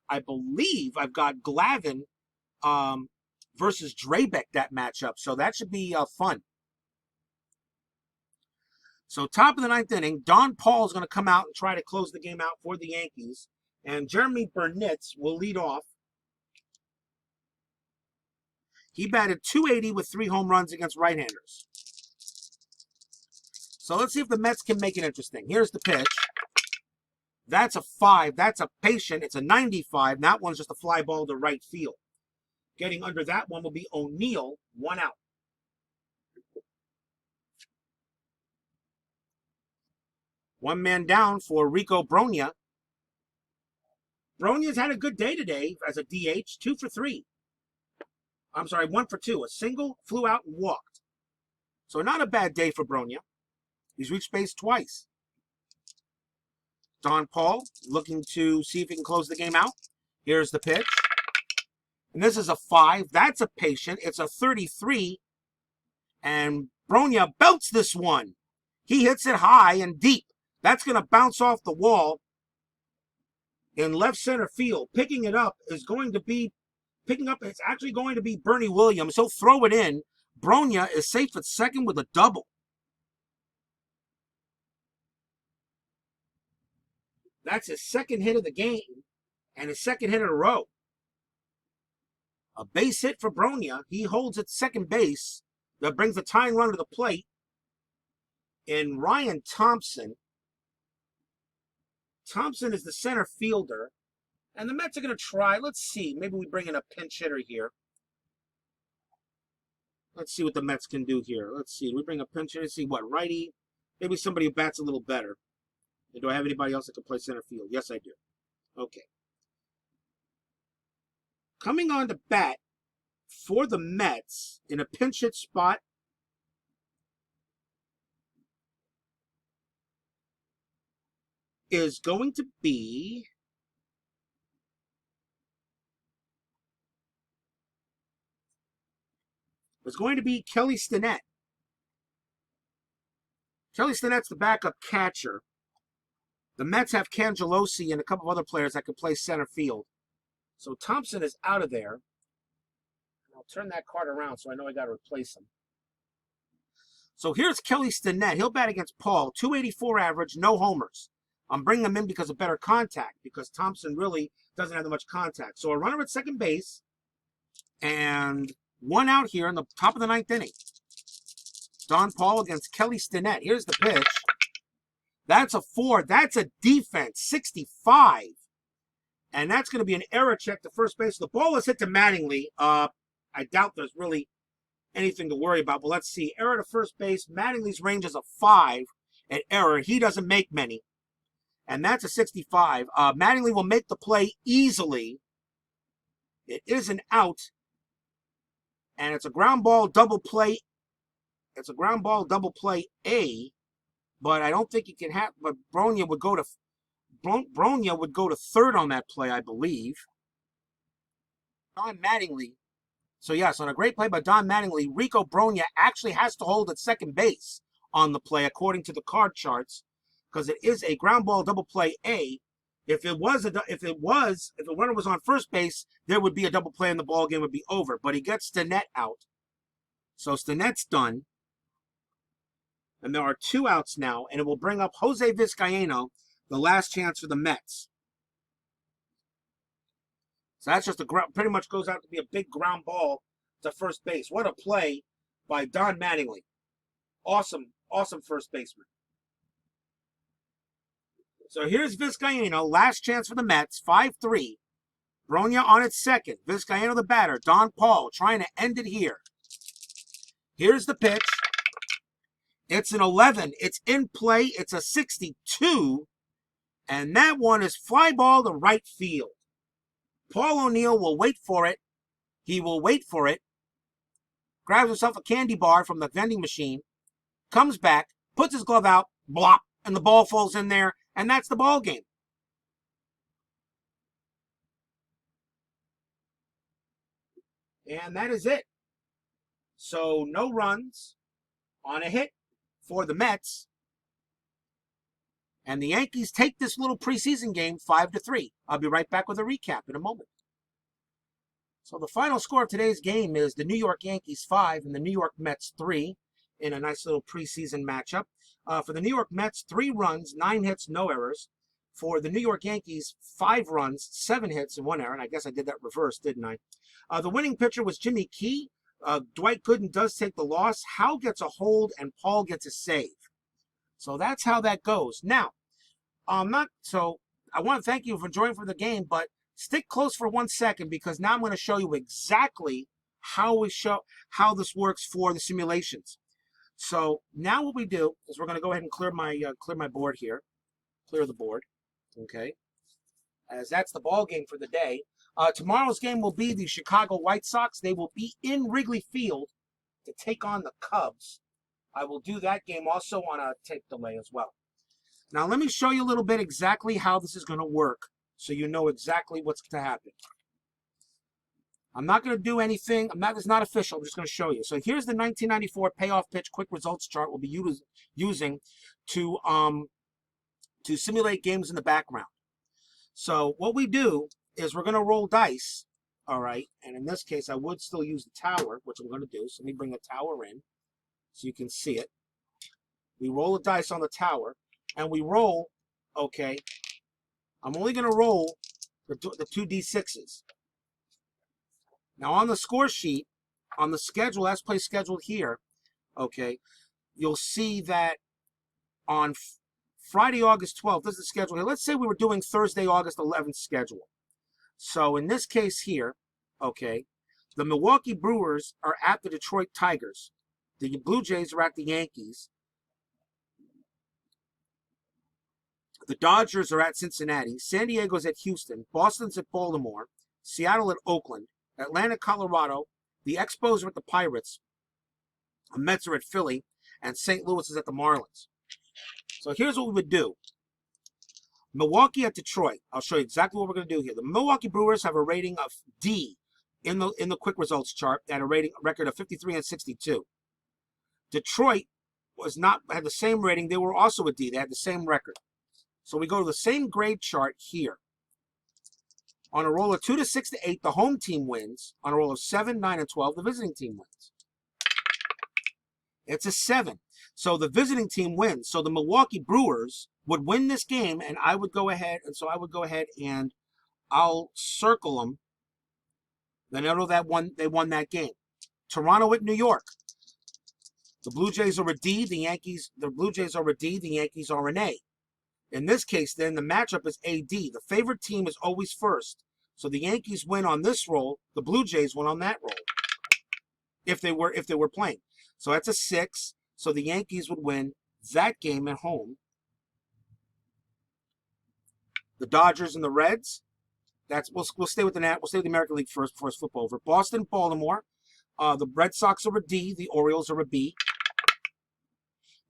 got Glavine versus Drabeck, that matchup. So that should be fun. So top of the ninth inning, Don Paul is going to come out and try to close the game out for the Yankees. And Jeremy Burnitz will lead off. He batted .280 with 3 home runs against right-handers. So let's see if the Mets can make it interesting. Here's the pitch. That's a 5. That's a patient. It's a 95. That one's just a fly ball to right field. Getting under that one will be O'Neill, 1 out. One man down for Rico Brogna. Brogna's had a good day today as a DH, 2 for 3. I'm sorry, 1 for 2. A single, flew out, and walked. So not a bad day for Brogna. He's reached base twice. Don Paul looking to see if he can close the game out. Here's the pitch. And this is a 5. That's a patient. It's a 33. And Brogna belts this one. He hits it high and deep. That's going to bounce off the wall in left center field. Picking it up is going to be, it's actually going to be Bernie Williams. He'll throw it in. Brogna is safe at second with a double. That's his second hit of the game and his second hit in a row. A base hit for Brogna. He holds at second base. That brings the tying run to the plate. And Ryan Thompson. Thompson is the center fielder. And the Mets are going to try. Let's see. Maybe we bring in a pinch hitter here. Let's see what the Mets can do here. Let's see. We bring a pinch hitter. See what? Righty. Maybe somebody who bats a little better. And do I have anybody else that can play center field? Yes, I do. Okay. Coming on to bat for the Mets in a pinch hit spot is going to be Kelly Stinnett. Kelly Stinnett's the backup catcher. The Mets have Cangelosi and a couple of other players that can play center field. So Thompson is out of there. I'll turn that card around so I know I got to replace him. So here's Kelly Stinnett. He'll bat against Paul. 284 average, no homers. I'm bringing him in because of better contact, because Thompson really doesn't have that much contact. So a runner at second base and 1 out here in the top of the ninth inning. Don Paul against Kelly Stinnett. Here's the pitch. That's a 4. That's a defense, 65. And that's going to be an error check to first base. The ball is hit to Mattingly. I doubt there's really anything to worry about, but let's see. Error to first base. Mattingly's range is a 5 at error. He doesn't make many. And that's a 65. Mattingly will make the play easily. It is an out. And it's a ground ball double play. It's a ground ball double play A. But I don't think he can have. But Brogna would go to third on that play, I believe. Don Mattingly. So yes, on a great play by Don Mattingly, Rico Brogna actually has to hold at second base on the play, according to the card charts, because it is a ground ball double play A. If the runner was on first base, there would be a double play and the ball game would be over. But he gets Stinnett out. So Stinnett's done. And there are 2 outs now, and it will bring up Jose Vizcaino, the last chance for the Mets. So that's just pretty much goes out to be a big ground ball to first base. What a play by Don Mattingly. Awesome, awesome first baseman. So here's Vizcaino, last chance for the Mets, 5-3. Brogna on its second. Vizcaino the batter. Don Paul trying to end it here. Here's the pitch. It's an 11. It's in play. It's a 62. And that one is fly ball to right field. Paul O'Neill will wait for it. He will wait for it. Grabs himself a candy bar from the vending machine. Comes back. Puts his glove out. Blop. And the ball falls in there. And that's the ball game. And that is it. So no runs on a hit for the Mets. And the Yankees take this little preseason game 5-3. I'll be right back with a recap in a moment. So the final score of today's game is the New York Yankees 5 and the New York Mets 3 in a nice little preseason matchup. For the New York Mets, 3 runs, 9 hits, no errors. For the New York Yankees, 5 runs, 7 hits, and 1 error. And I guess I did that reverse, didn't I? The winning pitcher was Jimmy Key. Dwight Gooden does take the loss. Howe gets a hold, and Paul gets a save. So that's how that goes. Now, I want to thank you for joining for the game, but stick close for 1 second because now I'm going to show you exactly how this works for the simulations. So now what we do is we're going to go ahead and clear my board here, clear the board, okay? As that's the ball game for the day. Tomorrow's game will be the Chicago White Sox. They will be in Wrigley Field to take on the Cubs. I will do that game also on a tape delay as well. Now let me show you a little bit exactly how this is going to work so you know exactly what's to happen. I'm not going to do anything. It's not official. I'm just going to show you. So here's the 1994 payoff pitch quick results chart we'll be using to simulate games in the background. So what we do is we're going to roll dice, all right? And in this case, I would still use the tower, which I'm going to do. So let me bring the tower in so you can see it. We roll the dice on the tower, and we roll, okay, I'm only going to roll the 2d6s. Now on the score sheet, on the schedule, last play scheduled here, okay, you'll see that on Friday, August 12th, this is the schedule here. Let's say we were doing Thursday, August 11th schedule. So in this case here, okay, the Milwaukee Brewers are at the Detroit Tigers. The Blue Jays are at the Yankees. The Dodgers are at Cincinnati. San Diego's at Houston. Boston's at Baltimore. Seattle at Oakland. Atlanta, Colorado. The Expos are at the Pirates. The Mets are at Philly. And St. Louis is at the Marlins. So here's what we would do. Milwaukee at Detroit. I'll show you exactly what we're going to do here. The Milwaukee Brewers have a rating of D in the quick results chart at a record of 53 and 62. Detroit had the same rating. They were also a D. They had the same record. So we go to the same grade chart here. On a roll of 2 to 6 to 8, the home team wins. On a roll of 7, 9, and 12, the visiting team wins. It's a 7. So the visiting team wins. So the Milwaukee Brewers would win this game, and I would go ahead, and I'll circle them. Then I know that they won that game. Toronto at New York. The Blue Jays are a D. The Blue Jays are a D. The Yankees are an A. In this case, then, the matchup is AD. The favorite team is always first. So the Yankees win on this roll. The Blue Jays win on that roll. If they were playing. So that's a 6. So the Yankees would win that game at home. The Dodgers and the Reds. We'll stay with the American League first before it's flip over. Boston, Baltimore. The Red Sox are a D. The Orioles are a B.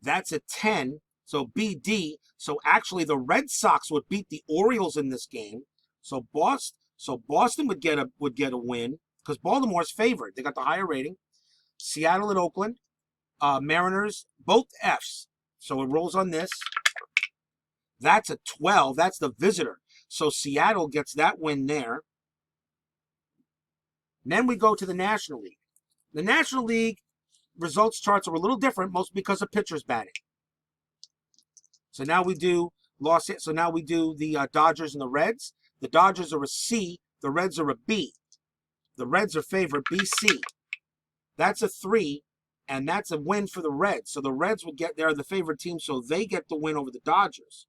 That's a 10. So BD. So actually, the Red Sox would beat the Orioles in this game. So Boston would get a win because Baltimore's favored. They got the higher rating. Seattle and Oakland, Mariners, both Fs. So it rolls on this. That's a 12. That's the visitor. So Seattle gets that win there. Then we go to the National League. The National League results charts are a little different, mostly because of pitchers batting. So now we do the Dodgers and the Reds. The Dodgers are a C. The Reds are a B. The Reds are favored BC. That's a 3, and that's a win for the Reds. So the Reds they're the favorite team, so they get the win over the Dodgers.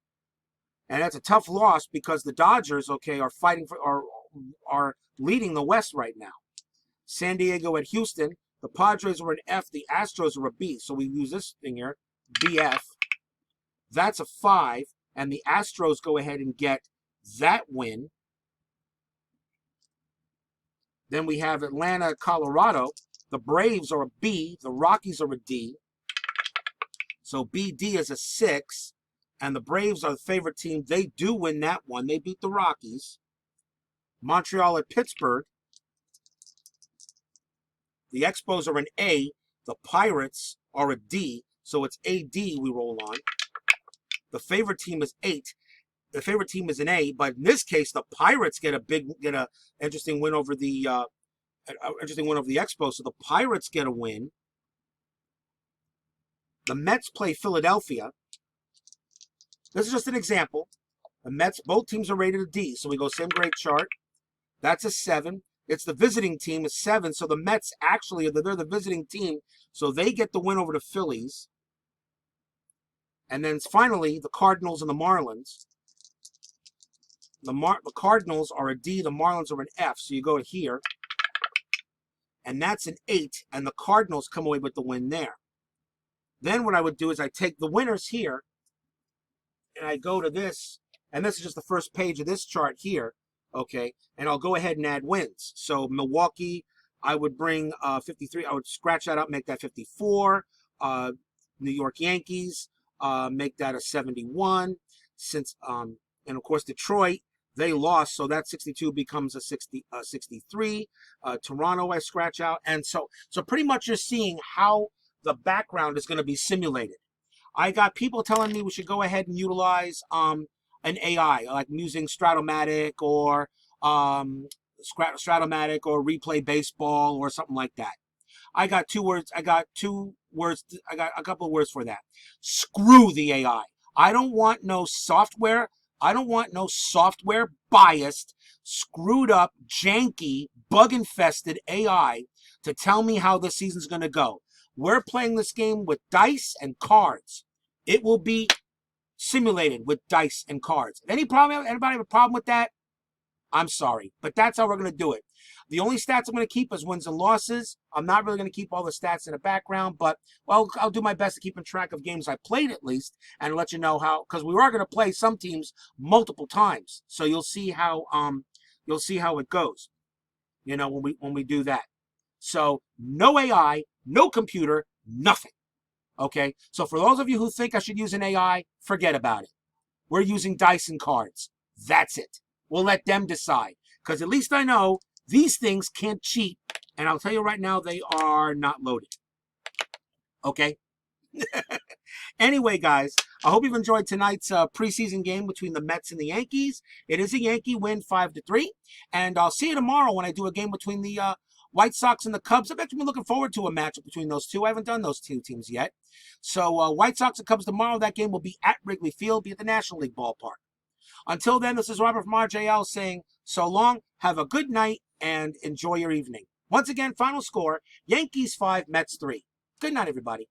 And that's a tough loss because the Dodgers, okay, are leading the West right now. San Diego at Houston. The Padres are an F. The Astros are a B. So we use this thing here, BF. That's a 5, and the Astros go ahead and get that win. Then we have Atlanta, Colorado. The Braves are a B. The Rockies are a D. So BD is a 6, and the Braves are the favorite team. They do win that one. They beat the Rockies. Montreal at Pittsburgh. The Expos are an A. The Pirates are a D. So it's AD we roll on. The favorite team is 8. The favorite team is an A, but in this case, the Pirates get a interesting win over the interesting win over the Expos. So the Pirates get a win. The Mets play Philadelphia. This is just an example. The Mets, both teams are rated a D. So we go same grade chart. That's a 7. It's the visiting team, is 7. So the Mets actually, they're the visiting team. So they get the win over the Phillies. And then finally, the Cardinals and the Marlins. The Cardinals are a D. The Marlins are an F. So you go to here. And that's an 8. And the Cardinals come away with the win there. Then what I would do is I take the winners here. And I go to this. And this is just the first page of this chart here. Okay. And I'll go ahead and add wins. So Milwaukee, I would bring 53. I would scratch that up, make that 54. New York Yankees, make that a 71. Since and of course Detroit, they lost, so that 62 becomes a 63. Toronto, I scratch out, and so pretty much you're seeing how the background is going to be simulated. I got people telling me we should go ahead and utilize an AI, like using Stratomatic or Replay Baseball or something like that. I got a couple of words for that. Screw the AI. I don't want no software. I don't want no software biased, screwed up, janky, bug infested AI to tell me how the season's going to go. We're playing this game with dice and cards. It will be simulated with dice and cards. Anybody have a problem with that? I'm sorry, but that's how we're going to do it. The only stats I'm going to keep is wins and losses. I'm not really going to keep all the stats in the background, but well, I'll do my best to keep track of games I played at least and let you know how, because we are going to play some teams multiple times. So you'll see how it goes. You know, when we do that. So no AI, no computer, nothing. Okay? So for those of you who think I should use an AI, forget about it. We're using dice and cards. That's it. We'll let them decide. Because at least I know these things can't cheat. And I'll tell you right now, they are not loaded. Okay? Anyway, guys, I hope you've enjoyed tonight's preseason game between the Mets and the Yankees. It is a Yankee win 5-3. And I'll see you tomorrow when I do a game between the White Sox and the Cubs. I've actually been looking forward to a matchup between those two. I haven't done those two teams yet. So White Sox and Cubs tomorrow. That game will be at Wrigley Field, be at the National League ballpark. Until then, this is Robert from RJL saying so long, have a good night, and enjoy your evening. Once again, final score, Yankees 5, Mets 3. Good night, everybody.